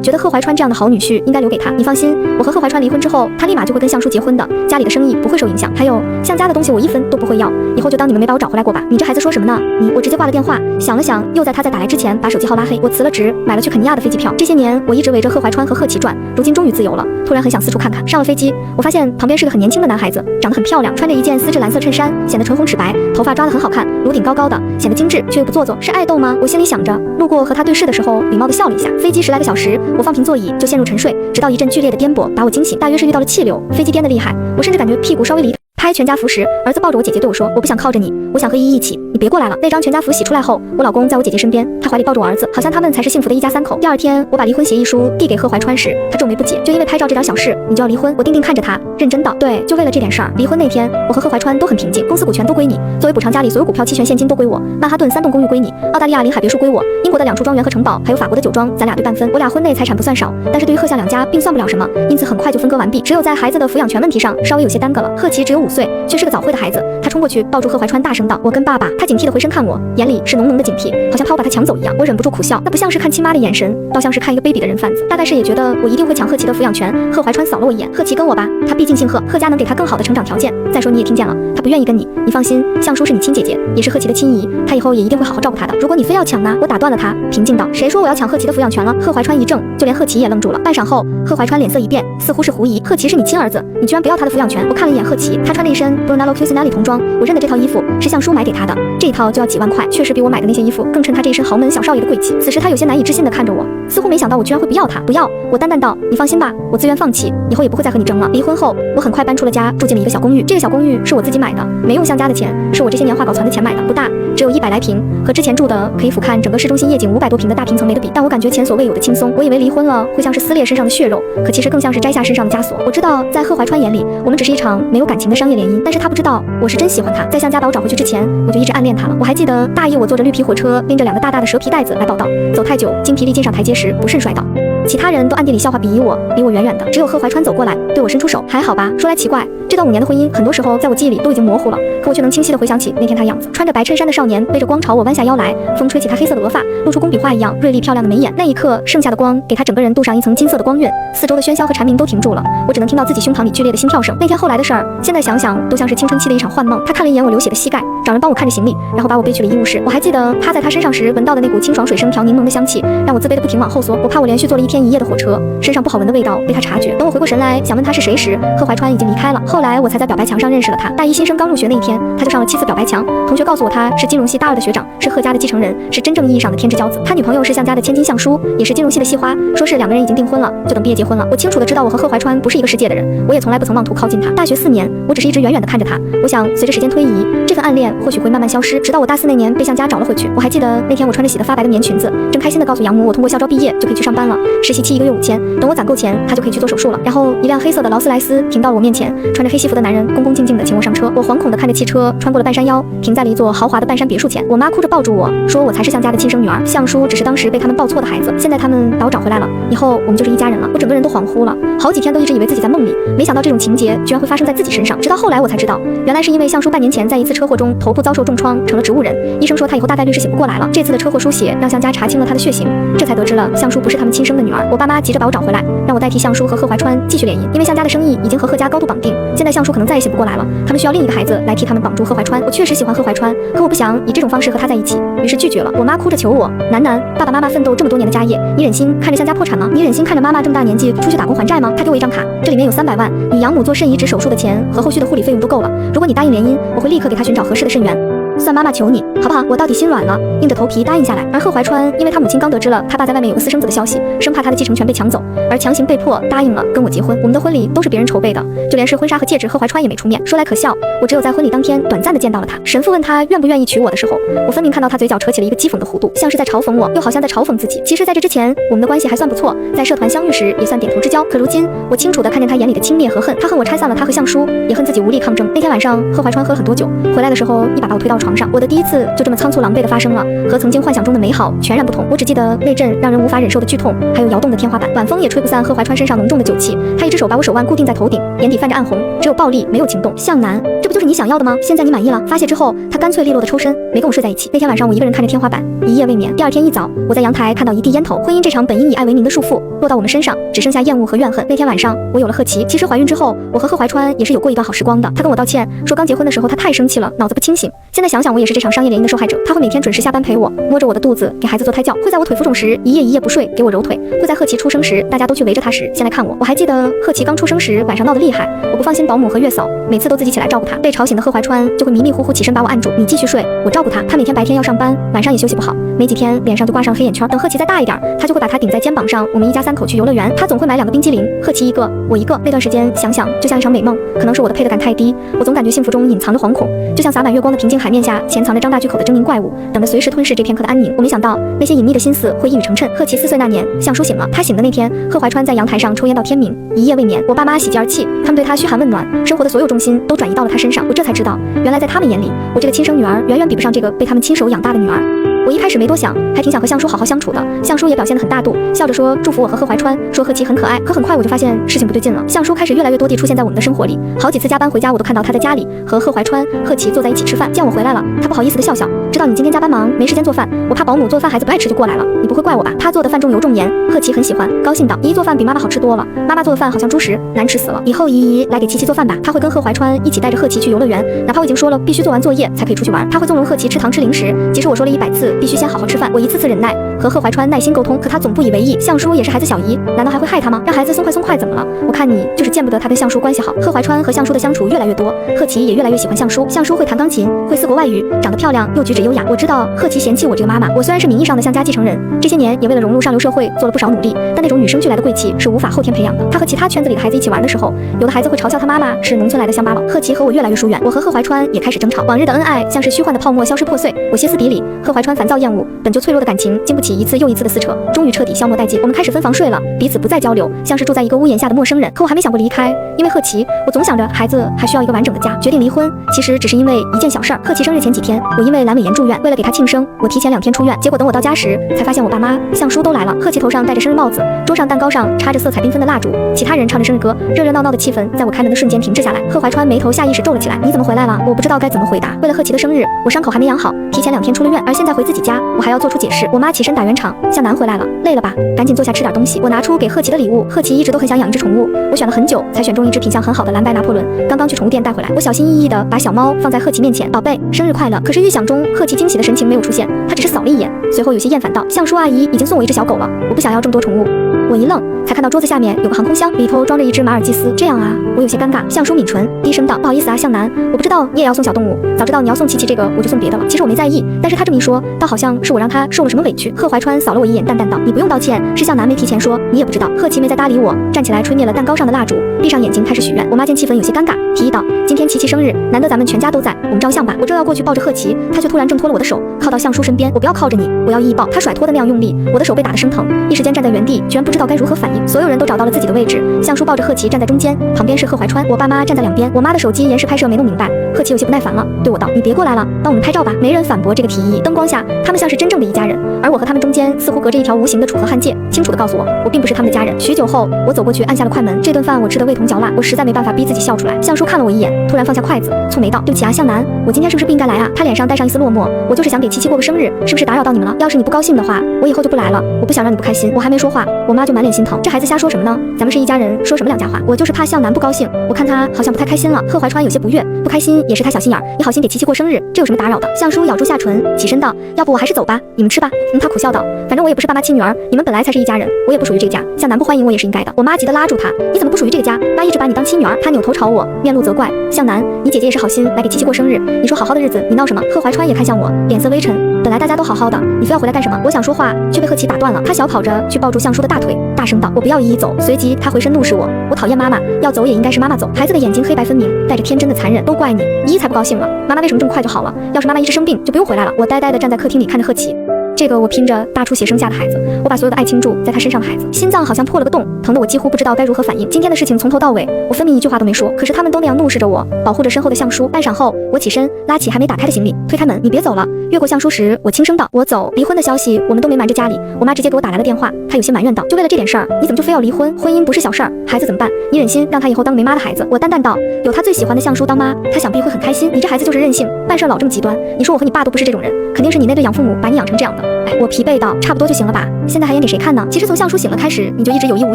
[SPEAKER 1] 觉得贺怀川这样的好女婿应该留给他。你放心，我和贺怀川离婚之后，他立马就会跟向叔结婚的，家里的生意不会受影响，还有向家的东西我一分都不会要，以后就当你们没把我找回来过吧。你这孩子说什么呢？我直接挂了电话，想了想，又在他再打来之前把手机号拉黑。我辞了职，买了去肯尼亚的飞机票。这些年我一直围着贺怀川和贺琪转，如今终于自由了，突然很想四处看看。上了飞机，我发现旁边是个很年轻的男孩子，长得很漂亮，穿着一件丝质蓝色衬衫，显得唇红齿白，头发抓得很好看，颅顶高高的，显得精致却又不做作，是爱豆吗？我心里想着，路过和他对视的时候，礼貌地笑了一下。飞机10来个小时，我放平座椅就陷入沉睡，直到一阵剧烈的颠簸把我惊醒，大约是遇到了气流，飞机颠得厉害，我甚至感觉屁股稍微离拍全家福时，儿子抱着我姐姐对我说：“我不想靠着你，我想和依依一起，你别过来了。”那张全家福洗出来后，我老公在我姐姐身边，他怀里抱着我儿子，好像他们才是幸福的一家三口。第二天，我把离婚协议书递给贺怀川时，他皱眉不解：“就因为拍照这点小事，你就要离婚？”我定定看着他，认真道：“对，就为了这点事儿。离婚那天，我和贺怀川都很平静，公司股权都归你，作为补偿家里所有股票期权现金都归我，曼哈顿3栋公寓归你，澳大利亚临海别墅归我，英国的2处庄园和城堡，还有法国的酒庄，咱俩对半分。我俩婚内财产不算少，但是对于贺向两家并算不了什么，因此很快就分割完毕。只有在孩子的抚养权问题上稍微有些耽搁了。贺琪只有5岁，却是个早慧的孩子，他冲过去抱住贺怀川，大声道：“我跟爸爸。”他警惕地回身看我，眼里是浓浓的警惕，好像怕我把他抢走一样。我忍不住苦笑，那不像是看亲妈的眼神，倒像是看一个卑鄙的人贩子。大概是也觉得我一定会抢贺琪的抚养权。贺怀川扫了我一眼：“贺琪跟我吧，他毕竟姓贺，贺家能给他更好的成长条件。再说你也听见了，他不愿意跟你，你放心，向叔是你亲姐姐，也是贺琪的亲姨，他以后也一定会好好照顾他的。如果你非要抢呢？”我打断了他，平静道：“谁说我要抢贺琪的抚养权了？”贺怀川一怔，就连贺琪也愣住了。半晌后，贺怀川脸色一变，似乎是狐疑：“贺琪是你亲儿子，你居然不要他的抚养权？”我看了一眼贺琪，他穿了一身 Brunello Cucinelli 童装，我认得这套衣服是向叔买给他的，这一套就要几万块，确实比我买的那些衣服更衬他这一身豪门小少爷的贵气。此时他有些难以置信地看着我，似乎没想到我居然会不要他。不要，我淡淡道：“你放心吧，我自愿放弃，以后也不会再和你争了。”离婚后，我很快搬出了家，住进了一个小公寓。这个小公寓是我自己买的，没用向家的钱，是我这些年画稿攒的钱买的，不大，只有100来平，和之前住的可以俯瞰整个市中心夜景500多平的大平层没得比。但我感觉前所未有的轻松。我以为离婚了会像是撕裂身上的血肉，可其实更像是摘下身上的枷锁。我知道在贺怀川眼里，我们只是一场没有感情的商业联姻，但是他不知道我是真喜欢他。在向家把我找回去之前，我就一直暗恋他了。我还记得大一我坐着绿皮火车，拎着2个大大的蛇皮袋子来报道，走太久，精疲力尽上台阶时不慎摔倒。其他人都暗地里笑话鄙夷我，离我远远的，只有贺怀川走过来对我伸出手。还好吧，说来奇怪，这段5年的婚姻，很多时候在我记忆里都已经模糊了，可我却能清晰地回想起那天他样子。穿着白衬衫的少年背着光朝我弯下腰来，风吹起他黑色的额发，露出工笔画一样锐利漂亮的眉眼。那一刻，剩下的光给他整个人镀上一层金色的光晕，四周的喧嚣和蝉鸣都停住了，我只能听到自己胸膛里剧烈的心跳声。那天后来的事儿，现在想想都像是青春期的一场幻梦。他看了一眼我流血的膝盖，找人帮我看着行李，然后把我背去了医务室。我还记得趴在他身上时闻到的那股清爽水生调柠檬的香气，让我自卑的不停往后缩。我怕我连续坐了1天1夜的火车，身上不好闻的味道被他察觉。等我回过神来，想问他是谁时，贺怀川已经离开了。后来我才在表白墙上认识了他。大一新生刚入学那一天，他就上了7次表白墙。同学告诉我他是金融系大2的学长，是贺家的继承人，是真正意义上的天之骄子。他女朋友是向家的千金向叔，也是金融系的系花，说是2个人已经订婚了，就等毕业结婚了。我清楚的知道我和贺怀川不是一个世界的人，我也从来不曾妄图靠近他。大学4年，我只是一直远远的看着他。我想随着时间推移，这份暗恋或许会慢慢消失，直到我大4那年被向家找了回去。我还记得那天我穿着洗得发白的棉裙子，正开心的告诉养母我通过校招毕业就可以去上班了。实习期1个月5000，等我攒够钱，他就可以去做手术了。然后一辆黑色的劳斯莱斯停到了我面前，穿着黑西服的男人恭恭敬敬地请我上车。我惶恐地看着汽车穿过了半山腰，停在了一座豪华的半山别墅前。我妈哭着抱住我说，我才是向家的亲生女儿，向叔只是当时被他们抱错的孩子，现在他们把我找回来了，以后我们就是一家人了。我整个人都恍惚了，好几天都一直以为自己在梦里，没想到这种情节居然会发生在自己身上。直到后来我才知道，原来是因为向叔半年前在一次车祸中头部遭受重创，成了植物人，医生说他以后大概率是醒不过来了。这次的车祸输血让向家查清了他的血型，这才得知了向叔不是他们亲生的女儿。我爸妈急着把我找回来，让我代替向叔和贺怀川继续联姻，因为向家的生意已经和贺家高度绑定，现在向叔可能再也醒不过来了，他们需要另一个孩子来替他们绑住贺怀川。我确实喜欢贺怀川，可我不想以这种方式和他在一起，于是拒绝了。我妈哭着求我，楠楠，爸爸妈妈奋斗这么多年的家业，你忍心看着向家破产吗？你忍心看着妈妈这么大年纪出去打工还债吗？他给我一张卡，这里面有300万，你养母做肾移植手术的钱和后续的护理费用都够了。如果你答应联姻，我会立刻给他寻找合适的肾源。算妈妈求你，好不好？我到底心软了，硬着头皮答应下来。而贺怀川，因为他母亲刚得知了他爸在外面有个私生子的消息，生怕他的继承权被抢走，而强行被迫答应了跟我结婚。我们的婚礼都是别人筹备的，就连是婚纱和戒指，贺怀川也没出面。说来可笑，我只有在婚礼当天短暂的见到了他。神父问他愿不愿意娶我的时候，我分明看到他嘴角扯起了一个讥讽的弧度，像是在嘲讽我，又好像在嘲讽自己。其实在这之前，我们的关系还算不错，在社团相遇时也算点头之交。可如今，我清楚地看见他眼里的轻蔑和恨，他恨我拆散了他和向叔，也恨自己无力抗争。那天晚上，贺怀川喝了很多酒，回来的时候一把把我推到床上。我的第一次就这么仓促狼狈地发生了，和曾经幻想中的美好全然不同。我只记得那阵让人无法忍受的剧痛，还有摇动的天花板，晚风也吹不散贺怀川身上浓重的酒气。他一只手把我手腕固定在头顶，眼底泛着暗红，只有暴力没有情动。向南，这不就是你想要的吗？现在你满意了？发泄之后，他干脆利落地抽身，没跟我睡在一起。那天晚上我一个人看着天花板，一夜未眠。第二天一早，我在阳台看到一地烟头。婚姻这场本应以爱为名的束缚落到我们身上，只剩下厌恶和怨恨。那天晚上我有了贺琪。其实怀孕之后，我和贺怀川也是有过一段好时光的。他跟我道歉，说刚结婚的时候他太生气了，脑子不清醒。现在想想，我也是这场商业联姻的受害者。他会每天准时下班陪我，摸着我的肚子给孩子做胎教，会在我腿浮肿时一夜不睡给我揉腿，会在贺琪出生时大家都去围着他时先来看我。我还记得贺琪刚出生时晚上闹得厉害，我不放心保姆和月嫂，每次都自己起来照顾他。被吵醒的贺怀川就会迷迷糊糊起身把我按住，你继续睡，我照顾他。他每天白天要上班，晚上也休息不好，没几天脸上就挂上黑眼圈。等贺琪再大一点，他就会把他顶在肩膀上，我们一家3口去游乐园。他总会买2个冰激凌，贺琪1个，我1个。那段时间想想就像一场美梦，可能是我的配得感太低，我总感觉幸福中隐藏着惶恐，就像洒满月光的平静海面下潜藏着张大巨口的狰狞怪物，等着随时吞噬这片刻的安宁。我没想到那些隐秘的心思会一语成谶。贺琪4岁那年，向叔醒了。他醒的那天，贺怀川在阳台上抽烟到天明，一夜未眠。我爸妈喜极而泣，他们对他嘘寒问暖，生活的所有重心都转移到了他身上。我这才知道，原来在他们眼里，我这个亲生女儿远远比不上这个被他们亲手养大的女儿。我一开始没多想，还挺想和向叔好好相处的。向叔也表现得很大度，笑着说祝福我和贺怀川，说贺琪很可爱。可很快我就发现事情不对劲了，向叔开始越来越多地出现在我们的生活里，好几次加班回家，我都看到他在家里和贺怀川、贺琪坐在一起吃饭。见我回来了，他不好意思地笑笑，知道你今天加班忙，没时间做饭，我怕保姆做饭孩子不爱吃就过来了，你不会怪我吧？他做的饭重油重盐，贺琪很喜欢，高兴道：姨姨做饭比妈妈好吃多了，妈妈做的饭好像猪食，难吃死了。以后姨姨来给琪琪做饭吧。他会跟贺怀川一起带着贺琪去游乐园，哪怕我已经说了必须做完作业才可以出去玩，他会纵容贺琪吃糖吃零食，即使我说了100次必须先好好吃饭。我一次次忍耐，和贺怀川耐心沟通，可他总不以为意。向叔也是孩子小姨，难道还会害他吗？让孩子松快怎么了？我看你就是见不得他跟向叔关系好。贺怀川和向叔的相处越来越多，贺琪也越来越喜欢向叔。向叔会弹钢琴，会4国外语，长得漂亮又举止优雅。我知道贺琪嫌弃我这个妈妈，我虽然是名义上的向家继承人，这些年也为了融入上流社会做了不少努力，但那种与生俱来的贵气是无法后天培养的。他和其他圈子里的孩子一起玩的时候，有的孩子会嘲笑他妈妈是农村来的乡巴佬。贺琪和我越来越疏远，我和贺怀川也开始争吵，往日的恩爱像是虚幻的泡沫消失破碎，我歇斯底里，贺怀川烦躁厌恶，本就脆弱的感情经不起一次又一次的撕扯，终于彻底消磨殆尽。我们开始分房睡了，彼此不再交流，像是住在一个屋檐下的陌生人。可我还没想过离开，因为贺琪，我总想着孩子还需要一个完整的家。决定离婚，其实只是因为一件小事儿。贺琪生日前几天，我因为阑尾炎住院，为了给他庆生，我提前2天出院。结果等我到家时，才发现我爸妈、向叔都来了。贺琪头上戴着生日帽子，桌上蛋糕上插着色彩缤纷的蜡烛，其他人唱着生日歌，热热闹闹的气氛在我开门的瞬间停滞下来。贺怀川眉头下意识皱了起来，你怎么回来了？我不知道该怎么回答。为了贺琪的生日，我伤口还没养好，提前2天出了院，而现在回自己家，我还要做出解释。我妈起身打圆场，向南回来了，累了吧？赶紧坐下吃点东西。我拿出给贺琪的礼物，贺琪一直都很想养一只宠物，我选了很久才选中一只品相很好的蓝白拿破仑，刚刚去宠物店带回来。我小心翼翼地把小猫放在贺琪面前，宝贝，生日快乐。可是预想中贺琪惊喜的神情没有出现，她只是扫了一眼，随后有些厌烦道：向叔阿姨已经送我一只小狗了，我不想要这么多宠物。我一愣，才看到桌子下面有个航空箱，里头装着一只马尔济斯。这样啊，我有些尴尬。向叔抿唇，低声道：不好意思啊，向南，我不知道你也要送小动物，早知道你要送琪琪这个，我就送别的了。其实我没在意，但是他这么一说，倒好像是我让他受了什么委屈。贺怀川扫了我一眼，淡淡道：你不用道歉，是向南没提前说，你也不知道。贺琪没再搭理我，站起来吹灭了蛋糕上的蜡烛，闭上眼睛开始许愿。我妈见气氛有些尴尬，提议道：今天琪琪生日，难得咱们全家都在，我们照相吧。我正要过去抱着贺琪，他却突然挣脱了我的手，靠到向叔身边。我不要靠着你，我要依依抱。他甩脱的那样用力，我的手被打得生疼，一时间站在原地，居然不知道道该如何反应。所有人都找到了自己的位置，向叔抱着贺琪站在中间，旁边是贺怀川，我爸妈站在两边。我妈的手机延时拍摄没弄明白，贺琪有些不耐烦了，对我道：“你别过来了，帮我们拍照吧。”没人反驳这个提议。灯光下，他们像是真正的一家人，而我和他们中间似乎隔着一条无形的楚河汉界，清楚地告诉我并不是他们的家人。许久后，我走过去按下了快门。这顿饭我吃得味同嚼蜡，我实在没办法逼自己笑出来。向叔看了我一眼，突然放下筷子，蹙眉道：“对不起啊，向南，我今天是不是不应该来啊？”他脸上带上一丝落寞，我就是想给琪琪过个生日，是不是打扰到你们了？要是你不高兴的话，我以后就不来了，我不想让你不开心。我还没说话，我妈就满脸心疼，这孩子瞎说什么呢？咱们是一家人，说什么两家话？我就是怕向南不高兴，我看他好像不太开心了。贺怀川有些不悦，不开心也是他小心眼儿，你好心给琪琪过生日，这有什么打扰的？向叔咬住下唇，起身道：“要不我还是走吧，你们吃吧。”他苦笑道：“反正我也不是爸妈亲女儿，你们本来才是一家人，我也不属于这个家，向南不欢迎我也是应该的。”我妈急得拉住他：“你怎么不属于这个家？妈一直把你当亲女儿。”他扭头朝我，面露责怪：“向南，你姐姐也是好心来给琪琪过生日，你说好好的日子，你闹什么？”贺怀川也看向我，脸色微沉：“本来大家都好好的，你非要回来干什么？”我想说话，却被贺琪打断了。他小跑着去抱住向叔的大腿，大声道：“我不要依依走。”随即他回身怒视我：“我讨厌妈妈，要走也应该是妈妈走。”孩子的眼睛黑白分明，带着天真的残忍。都怪你，依依才不高兴了。妈妈为什么这么快就好了？要是妈妈一直生病，就不用回来了。我呆呆地站在客厅里看着贺琪。这个我拼着大出血生下的孩子，我把所有的爱倾注在他身上的孩子，心脏好像破了个洞，疼得我几乎不知道该如何反应。今天的事情从头到尾，我分明一句话都没说，可是他们都那样怒视着我，保护着身后的向叔。半晌后，我起身拉起还没打开的行李，推开门：“你别走了。”越过向叔时，我轻声道：“我走。”离婚的消息我们都没瞒着家里，我妈直接给我打来了电话，她有些埋怨道：“就为了这点事儿，你怎么就非要离婚？婚姻不是小事儿，孩子怎么办？你忍心让他以后当没妈的孩子？”我淡淡道：“有他最喜欢的向叔当妈，他想必会很开心。你这孩子就是任性，办事老这么极端。你说我和你爸都不是这种人，肯定是你那对养父母把你养成这样的。”哎，我疲惫道：“差不多就行了吧？现在还演给谁看呢？”其实从向叔醒了开始，你就一直有意无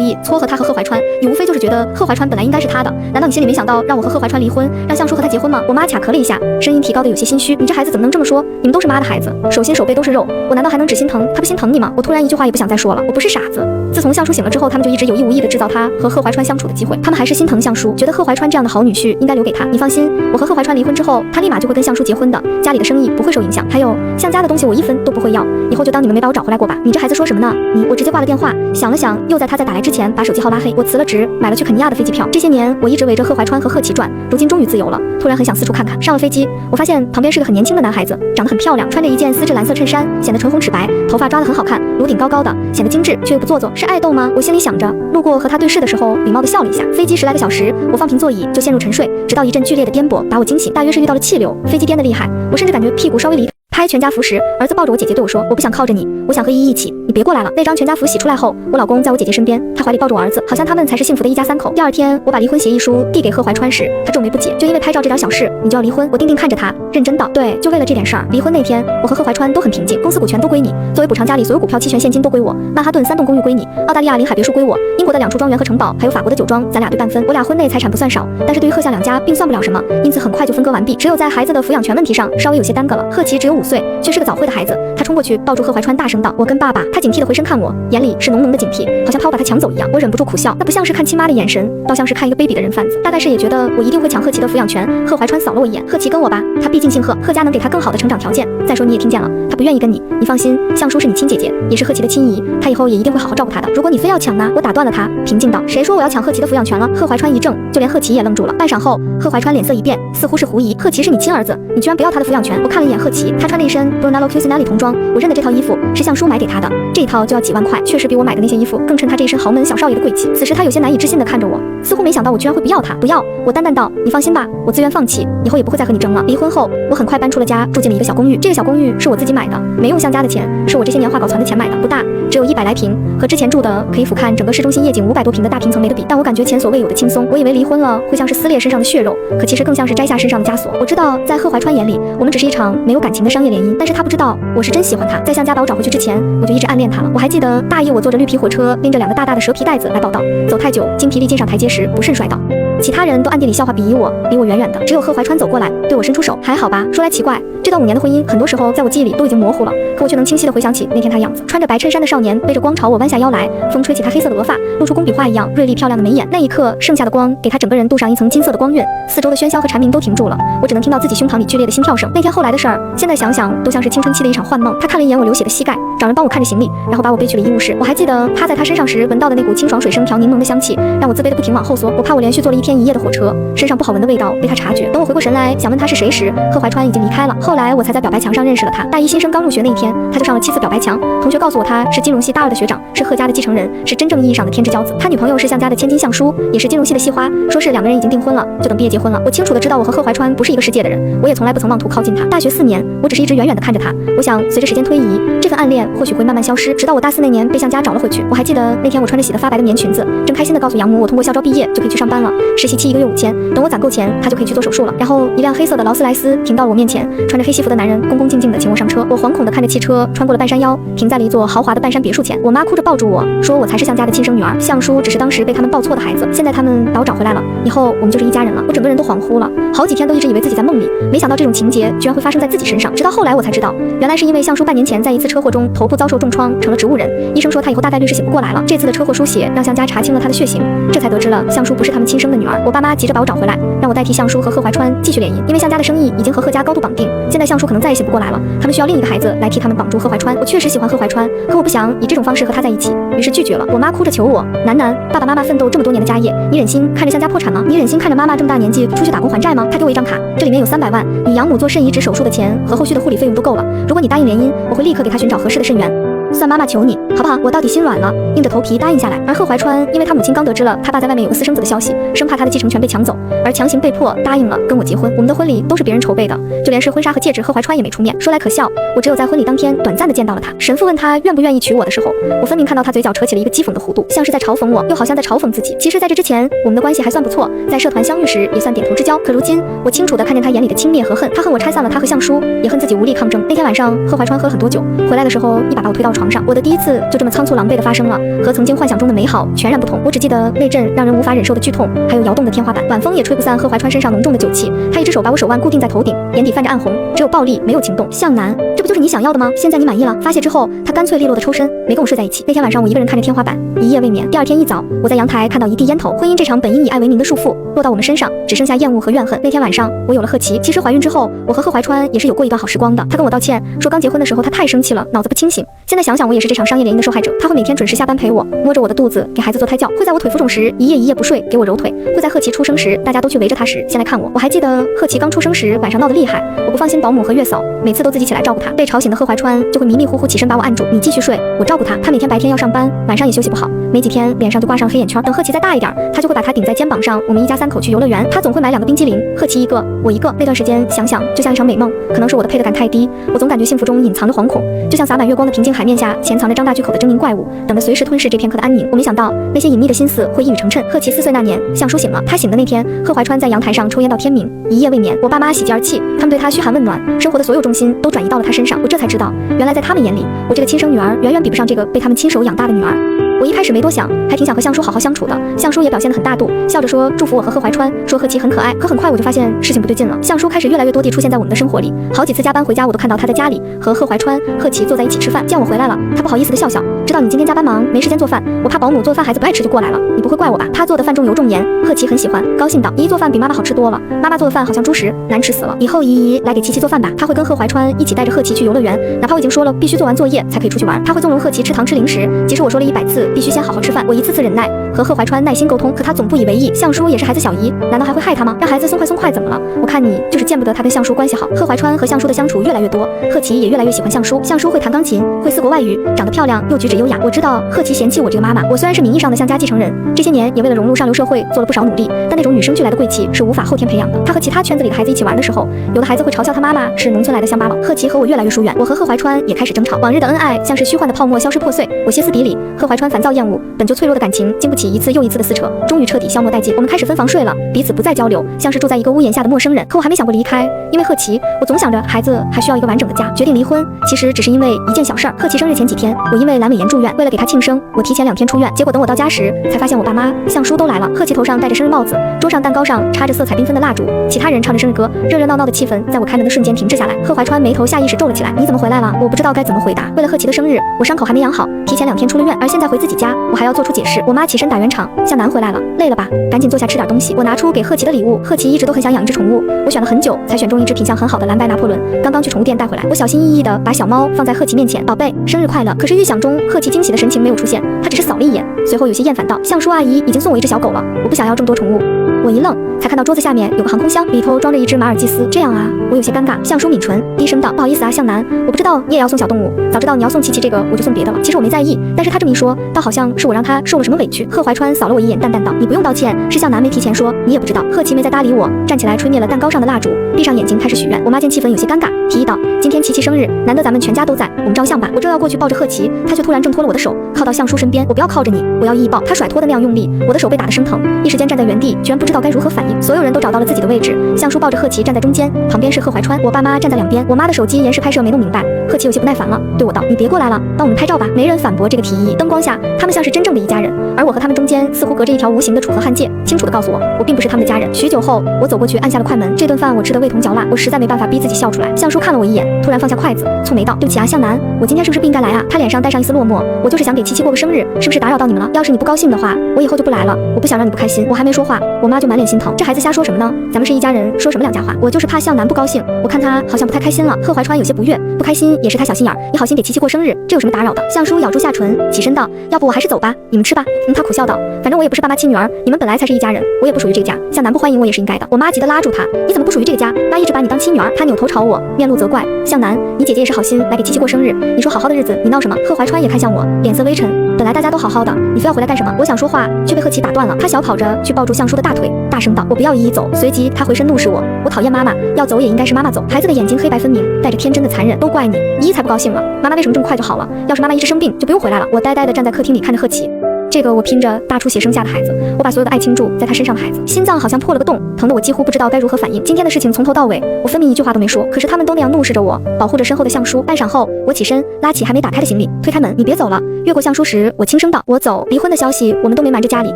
[SPEAKER 1] 意撮合他和贺怀川，你无非就是觉得贺怀川本来应该是他的，难道你心里没想到让我和贺怀川离婚，让向叔和他结婚吗？我妈卡壳了一下，声音提高的有些心虚：“你这孩子怎么能这么说？你们都是妈的孩子，手心手背都是肉，我难道还能只心疼他不心疼你吗？”我突然一句话也不想再说了，我不是傻子。自从向叔醒了之后，他们就一直有意无意的制造他和贺怀川相处的机会，他们还是心疼向叔，觉得贺怀川这样的好女婿应该留给他。你放心，我和贺怀川离婚之后，他立马就会跟向叔结婚的，家里的生意不会受影响，还有向家的东西我一分都不会要，以后就当你们没把我找回来过吧。你这孩子说什么呢？我直接挂了电话，想了想，又在他再打来之前把手机号拉黑。我辞了职，买了去肯尼亚的飞机票。这些年我一直围着贺怀川和贺琪转，如今终于自由了，突然很想四处看看。上了飞机，我发现旁边是个很年轻的男孩子，长得很漂亮，穿着一件丝质蓝色衬衫，显得唇红齿白，头发抓得很好看，颅顶高高的，显得精致却又不做作，是爱豆吗？我心里想着，路过和他对视的时候，礼貌地笑了一下。飞机10来个小时，我放平座椅就陷入沉睡，直到一阵剧烈的颠簸把我惊醒，大约是遇到了气流，飞机颠得厉害，我甚至感觉屁股稍微离开全家福时，儿子抱着我姐姐对我说：“我不想靠着你，我想和依依一起，你别过来了。”那张全家福洗出来后，我老公在我姐姐身边，他怀里抱着我儿子，好像他们才是幸福的一家三口。第二天，我把离婚协议书递给贺怀川时，他皱眉不解：“就因为拍照这点小事，你就要离婚？”我定定看着他，认真道：“对，就为了这点事儿。”离婚那天，我和贺怀川都很平静，公司股权都归你，作为补偿家里所有股票期权现金都归我，曼哈顿3栋公寓归你，澳大利亚临海别墅归我，英国的2处庄园和城堡，还有法国的酒庄，咱俩对半分。我俩婚内财产不算少，但是对于贺向两家并算不了什么，因此很快就分割完毕。只有在孩子的抚养权问题上稍微有些耽搁了。贺琪只有5岁，却是个早会的孩子，他冲过去抱住贺怀川，大声道：“我跟爸爸。”他警惕地回身看我，眼里是浓浓的警惕，好像怕我把他抢走一样。我忍不住苦笑，那不像是看亲妈的眼神，倒像是看一个卑鄙的人贩子。大概是也觉得我一定会抢贺琪的抚养权。贺怀川扫了我一眼：“贺琪跟我吧，他毕竟姓贺，贺家能给他更好的成长条件。再说你也听见了，他不愿意跟你，你放心，向叔是你亲姐姐，也是贺琪的亲姨，他以后也一定会好好照顾他的。如果你非要抢呢？”我打断了他，平静道：“谁说我要抢贺琪的抚养权了？”贺怀川一怔，就连贺琪也愣住了。半晌后，贺怀川脸色一变，似乎是狐疑：“贺琪是你亲儿子，你居然不要他的抚养权？”我看了一眼贺琪，他穿了一身 Brunello Cucinelli 童装，我认得这套衣服是向叔买给他的，这一套就要几万块，确实比我买的那些衣服更衬他这一身豪门小少爷的贵气。此时他有些难以置信地看着我，似乎没想到我居然会不要他。不要，我淡淡道：“你放心吧，我自愿放弃，以后也不会再和你争了。”离婚后，我很快搬出了家，住进了一个小公寓。这个小公寓是我自己买的，没用向家的钱，是我这些年画稿攒的钱买的，不大，只有100来平，和之前住的可以俯瞰整个市中心夜景500多平的大平层没得比。但我感觉前所未有的轻松。我以为离婚了会像是撕裂身上的血肉，可其实更像是摘下身上的枷锁。我知道在贺怀川眼里，我们只是一场没有感情的商业联姻，但是他不知道我是真喜欢他。在向家把我找回去之前，我就一直暗恋他了。我还记得大一我坐着绿皮火车，拎着2个大大的蛇皮袋子来报道，走太久，精疲力尽上台阶时不慎摔倒。其他人都暗地里笑话鄙夷我，离我远远的，只有贺怀川走过来对我伸出手。还好吧，说来奇怪，这段5年的婚姻，很多时候在我记忆里都已经模糊了，可我却能清晰地回想起那天他样子，穿着白衬衫的少年背着光朝我弯下腰来，风吹起他黑色的额发，露出工笔画一样锐利漂亮的眉眼。那一刻，剩下的光给他整个人镀上一层金色的光晕，四周的喧嚣和蝉鸣都停住了，我只能听到自己胸膛里剧烈的心跳声。那天后来的事儿，现在想想都像是青春期的一场幻梦。他看了一眼我流血的膝盖，找人帮我看着行李，然后把我背去了医务室。我还记得趴在他身上时闻到的那股清爽水生调柠檬的香气，让我自卑的不停往后缩。我怕我连续坐了一天天一夜的火车，身上不好闻的味道被他察觉。等我回过神来，想问他是谁时，贺怀川已经离开了。后来我才在表白墙上认识了他。大一新生刚入学那一天，他就上了7次表白墙。同学告诉我他是金融系大2的学长，是贺家的继承人，是真正意义上的天之骄子。他女朋友是向家的千金向书，也是金融系的系花，说是2个人已经订婚了，就等毕业结婚了。我清楚的知道我和贺怀川不是一个世界的人，我也从来不曾妄图靠近他。大学4年，我只是一直远远的看着他。我想随着时间推移，这份暗恋或许会慢慢消失，直到我大4那年被向家找了回去。我还记得那天我穿着洗得发白的棉裙子，正开心的告诉养母我通过校招毕业就可以去上班了，实习期1个月5000，等我攒够钱，他就可以去做手术了。然后一辆黑色的劳斯莱斯停到了我面前，穿着黑西服的男人恭恭敬敬的请我上车。我惶恐的看着汽车穿过了半山腰，停在了一座豪华的半山别墅前。我妈哭着抱住我说，我才是向家的亲生女儿，向书只是当时被他们抱错的孩子，现在他们把我找回来了，以后我们就是一家人了。我整个人都恍惚了，好几天都一直以为自己在梦里，没想到这种情节居然会发生在自己身上。直到后来我才知道，原来是因为向书半年前在一次车祸中头部遭受重创，成了植物人，医生说他以后大概率是醒不过来了。这次的车祸输血让向家查清了他的血型，这才得知了向书不是他们亲生的女儿。我爸妈急着把我找回来，让我代替向书和贺怀川继续联姻，因为向家的生意已经和贺家高度绑定，现在向书可能再也醒不过来了，他们需要另一个孩子来替他们绑住贺怀川。我确实喜欢贺怀川，可我不想以这种方式和他在一起，于是拒绝了。我妈哭着求我，楠楠，爸爸妈妈奋斗这么多年的家业，你忍心看着向家破产吗？你忍心看着妈妈这么大年纪出去打工还债吗？他给我一张卡，这里面有300万，你养母做肾移植手术的钱和后续的护理费用都够了。如果你答应联姻，我会立刻给他寻找合适的肾源。算妈妈求你，好不好？我到底心软了，硬着头皮答应下来。而贺怀川因为他母亲刚得知了他爸在外面有个私生子的消息，生怕他的继承权被抢走，而强行被迫答应了跟我结婚。我们的婚礼都是别人筹备的，就连是婚纱和戒指，贺怀川也没出面。说来可笑，我只有在婚礼当天短暂的见到了他。神父问他愿不愿意娶我的时候，我分明看到他嘴角扯起了一个讥讽的弧度，像是在嘲讽我，又好像在嘲讽自己。其实在这之前，我们的关系还算不错，在社团相遇时也算点头之交。可如今，我清楚地看见他眼里的轻蔑和恨，他恨我拆散了他和向书，也恨自己无力抗争。那天晚上，贺怀川喝了很多酒，回来的时候一把把我推到床上。我的第一次就这么仓促狼狈的发生了，和曾经幻想中的美好全然不同。我只记得那阵让人无法忍受的剧痛，还有摇动的天花板。晚风也吹不散贺怀川身上浓重的酒气，他一只手把我手腕固定在头顶，眼底泛着暗红，只有暴力没有情动。向南，这不就是你想要的吗？现在你满意了？发泄之后，他干脆利落的抽身，没跟我睡在一起。那天晚上我一个人看着天花板，一夜未眠。第二天一早，我在阳台看到一地烟头。婚姻这场本应以爱为名的束缚落到我们身上，只剩下厌恶和怨恨。那天晚上我有了贺琪。其实怀孕之后，我和贺怀川也是有过一段好时光的。他跟我道歉，说刚结婚的时候他太生气了，脑子不清醒。现在想想，我也是这场商业联姻的受害者。他会每天准时下班陪我，摸着我的肚子给孩子做胎教，会在我腿浮肿时一夜一夜不睡给我揉腿，会在贺琪出生时大家都去围着他时先来看我。我还记得贺琪刚出生时晚上闹得厉害，我不放心保姆和月嫂，每次都自己起来照顾他。被吵醒的贺怀川就会迷迷糊糊起身把我按住，你继续睡，我照顾他。他每天白天要上班，晚上也休息不好，没几天脸上就挂上黑眼圈。等贺琪再大一点，他就会把他顶在肩膀上，我们一家3口去游乐园。他总会买2个冰激凌，贺琪一个，我一个。那段时间想想就像一场美梦，可能是我的配得感太低，我总感觉幸福中隐藏着惶恐，就像洒满月光的平静海面下潜藏着张大巨口的狰狞怪物，等着随时吞噬这片刻的安宁。我没想到那些隐秘的心思会一语成谶。贺琪4岁那年，向书醒了。他醒的那天，贺怀川在阳台上抽烟到天明，一夜未眠。我爸妈喜极而泣，他们对他嘘寒问暖，生活的所有重心都转移到了他身上。我这才知道，原来在他们眼里，我这个亲生女儿远远比不上这个被他们亲手养大的女儿。我一开始没多想，还挺想和向书好好相处的。向书也表现得很大度，笑着说祝福我和贺怀川，说贺琪很可爱。可很快我就发现事情不对劲了。向书开始越来越多地出现在我们的生活里，好几次加班回家，我都看到他在家里和贺怀川、贺琪坐在一起吃饭。见我回来了，他不好意思地笑笑，知道你今天加班忙，没时间做饭，我怕保姆做饭孩子不爱吃就过来了，你不会怪我吧？他做的饭重油重盐，贺琪很喜欢，高兴道：姨姨做饭比妈妈好吃多了，妈妈做的饭好像猪食，难吃死了。以后姨姨来给琪琪做饭吧。他会跟贺怀川一起带着贺琪去游乐园，哪怕我已经说了必须做完作业才可以出去玩，他会纵容贺琪吃糖吃零食，即使我说了100次必须先好好吃饭。我一次次忍耐，和贺怀川耐心沟通，可他总不以为意。向书也是孩子小姨，难道还会害他吗？让孩子松快怎么了？我看你就是见不得他跟向书关系好。贺怀川和向书的相处越来越多，贺琪也越来越喜欢向书。向书会弹钢琴，会4国外语，长得漂亮又举止优雅。我知道贺琪嫌弃我这个妈妈，我虽然是名义上的向家继承人，这些年也为了融入上流社会做了不少努力，但那种与生俱来的贵气是无法后天培养的。他和其他圈子里的孩子一起玩的时候，有的孩子会嘲笑他妈妈是农村来的乡巴佬。贺琪和我越来越疏远，我和贺怀川也开始争吵，往日的恩爱像是虚幻的泡沫消失破碎。我歇斯底里，贺怀川烦躁厌恶，本就脆弱的感情经不起一次又一次的撕扯，终于彻底消磨殆尽。我们开始分房睡了，彼此不再交流，像是住在一个屋檐下的陌生人。可我还没想过离开，因为贺琪，我总想着孩子还需要一个完整的家。决定离婚，其实只是因为一件小事儿。贺琪生日前几天，我因为阑尾炎住院，为了给他庆生，我提前2天出院。结果等我到家时，才发现我爸妈、向书都来了。贺琪头上戴着生日帽子，桌上蛋糕上插着色彩缤纷的蜡烛，其他人唱着生日歌，热热闹闹的气氛在我开门的瞬间停滞下来。贺怀川眉头下意识皱了起来，你怎么回来了？我不知道该怎么回答。为了贺琪的生日，我伤口还没养好，提前2天出了院，而现在回自己家，我还要做出解释。我妈起身打打圆场，向南回来了，累了吧？赶紧坐下吃点东西。我拿出给贺琪的礼物，贺琪一直都很想养一只宠物，我选了很久才选中一只品相很好的蓝白拿破仑，刚刚去宠物店带回来。我小心翼翼地把小猫放在贺琪面前，宝贝，生日快乐。可是预想中贺琪惊喜的神情没有出现，她只是扫了一眼，随后有些厌烦道：相叔阿姨已经送我一只小狗了，我不想要这么多宠物。我一愣，才看到桌子下面有个航空箱，里头装着一只马尔济斯。这样啊，我有些尴尬。相叔抿唇，低声道：不好意思啊，向南，我不知道你也要送小动物，早知道你要送琪琪这个，我就送别的了。其实我没在意，但是他这么一说，倒好像是我让他受了什么委屈。贺怀川扫了我一眼，淡淡道：你不用道歉，是向南没提前说，你也不知道。贺琪没再搭理我，站起来吹灭了蛋糕上的蜡烛，闭上眼睛开始许愿。我妈见气氛有些尴尬，提议道：今天琪琪生日，难得咱们全家都在，我们照相吧。我正要过去抱着贺琪，他却突然挣脱了我的手，靠到相叔身边。我不要靠着你，我要一一抱。他甩脱的那样用力，我的手被打得生疼，一时间站在原地，居然不知道该如何反应。所有人都找到了自己的位置，相叔抱着贺琪站在中间，旁边是贺怀川，我爸妈站在两边。我妈的手机延时拍摄没弄明白，贺琪有些不耐烦了，对我道：你别过来了，帮我们拍照吧。没人反驳这个提议。灯光下，他们像是真正的一家人，而我和他们中间似乎隔着一条无形的楚河汉界，清楚地告诉我，我并不是他们的家人。许久后，我走过去按下了快门。这顿饭我吃得味同嚼蜡，我实在没办法逼自己笑出来。相叔看了我一眼，突然放下筷子，蹙眉道：对不起啊，向南，我今天是不是不应该来啊？他脸上带上一丝落寞，我就是想给琪琪过个生日，是不是打扰到你们了？要是你不高兴的话，我以后就不来了，我不想让你不开心。我还没说话，我妈就满脸心疼，这孩子瞎说什么呢？咱们是一家人，说什么两家话？我就是怕向南不高兴，我看他好像不太开心了。贺怀川有些不悦，不开心也是他小心眼儿，你好心给琪琪过生日，这有什么打扰的？相叔咬住下唇，起身道：要不我还是走吧，你们吃吧。他苦笑道：反正我也不是爸妈亲女儿，你们本来才是一家人，我也不属于这个家，向南不欢迎我也是应该的。我妈急得拉住他：你怎么不属于这个家？妈一直把你当亲女儿。他扭头朝我，面露责怪：向南，你姐姐也是好心来给琪琪过生日，你说好好的日子，你闹什么？贺怀川也看向我，脸色微沉：本来大家都好好的，你非要回来干什么？我想说话，却被贺琪打断了。他小跑着去抱住相叔的大腿，大声道：我不要依依走。随即他回身怒视我：我讨厌妈妈，要走也应该是妈妈走。孩子的眼睛黑白分明，带着天真的残忍。都怪你，依依才不高兴了，妈妈为什么这么快就好了？要是妈妈一直生病，就不用回来了。我呆呆地站在客厅里看着贺琪，这个我拼着大出血生下的孩子，我把所有的爱倾注在他身上的孩子，心脏好像破了个洞，疼得我几乎不知道该如何反应。今天的事情从头到尾，我分明一句话都没说，可是他们都那样怒视着我，保护着身后的相叔。半晌后，我起身拉起还没打开的行李，推开门：你别走了。越过相叔时，我轻声道：我走。离婚的消息我们都没瞒着家里，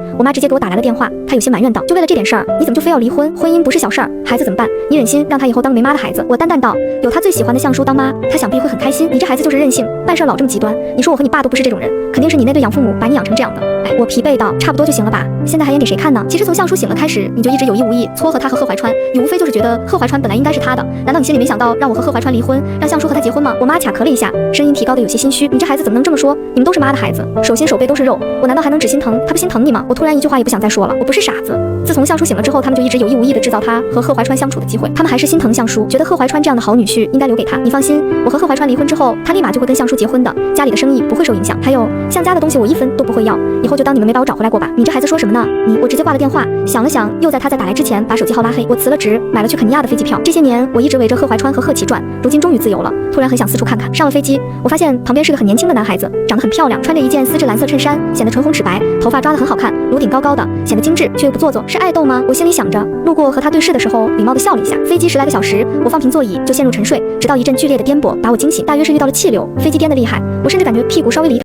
[SPEAKER 1] 我妈直接给我打来了电话，她有些埋怨道：就为了这点事儿，你怎么就非要离婚？婚姻不是小事儿，孩子怎么办？你忍心让他以后当个没妈的孩子？我淡淡道：有他最喜欢的相叔当妈，他想必会很开心。你这孩子就是任性，办事老这么极端。你说我和你爸都不是这种人，肯定是你那对养父母把你养成这样的。哎，我疲惫道：差不多就行了吧，现在还演给谁看呢？其实从相叔醒了开始，你就一直有意无意撮合他和贺怀川，你无非就是觉得贺怀川本来应该是他的，难道你心里没想到让我和贺怀川离婚，让相叔和他结婚吗？我妈卡壳了一下，声音提高的有些心虚：你这孩子怎么能这么说？你们都是妈的孩子，手心手背都是肉，我难道还能只心疼他不心疼你吗？我突然一句话也不想再说了，我不是傻子。自从相叔醒了之后，他们就一直有意无意的制造他和贺怀川相处的机会，他们还是心疼相叔，觉得贺怀川这样的好女婿应该留给他。你放心，我和贺怀川离婚之后，他立马就会跟相叔结婚的，家里的生意不会受影响，还有相家的东西我一分都不会要，以后就当你们没把我找回来过吧。你这孩子说什么呢？我直接挂了电话，想了想，又在他在打来之前把手机号拉黑。我辞了职，买了去肯尼亚的飞机票。这些年我一直围着贺怀川和贺琪转，如今终于自由了，突然很想四处看看。上了飞机，我发现旁边是个很年轻的男孩子，长得很漂亮，穿着一件丝质蓝色衬衫，显得唇红齿白，头发抓得很好看，颅顶高高的，显得精致却又不做作，是爱豆吗？我心里想着，路过和他对视的时候，礼貌地笑了一下。飞机10来个小时，我放平座椅就陷入沉睡，直到一阵剧烈的颠簸把我惊醒，大约是遇到了气流，飞机颠得厉害，我甚至感觉屁股稍微离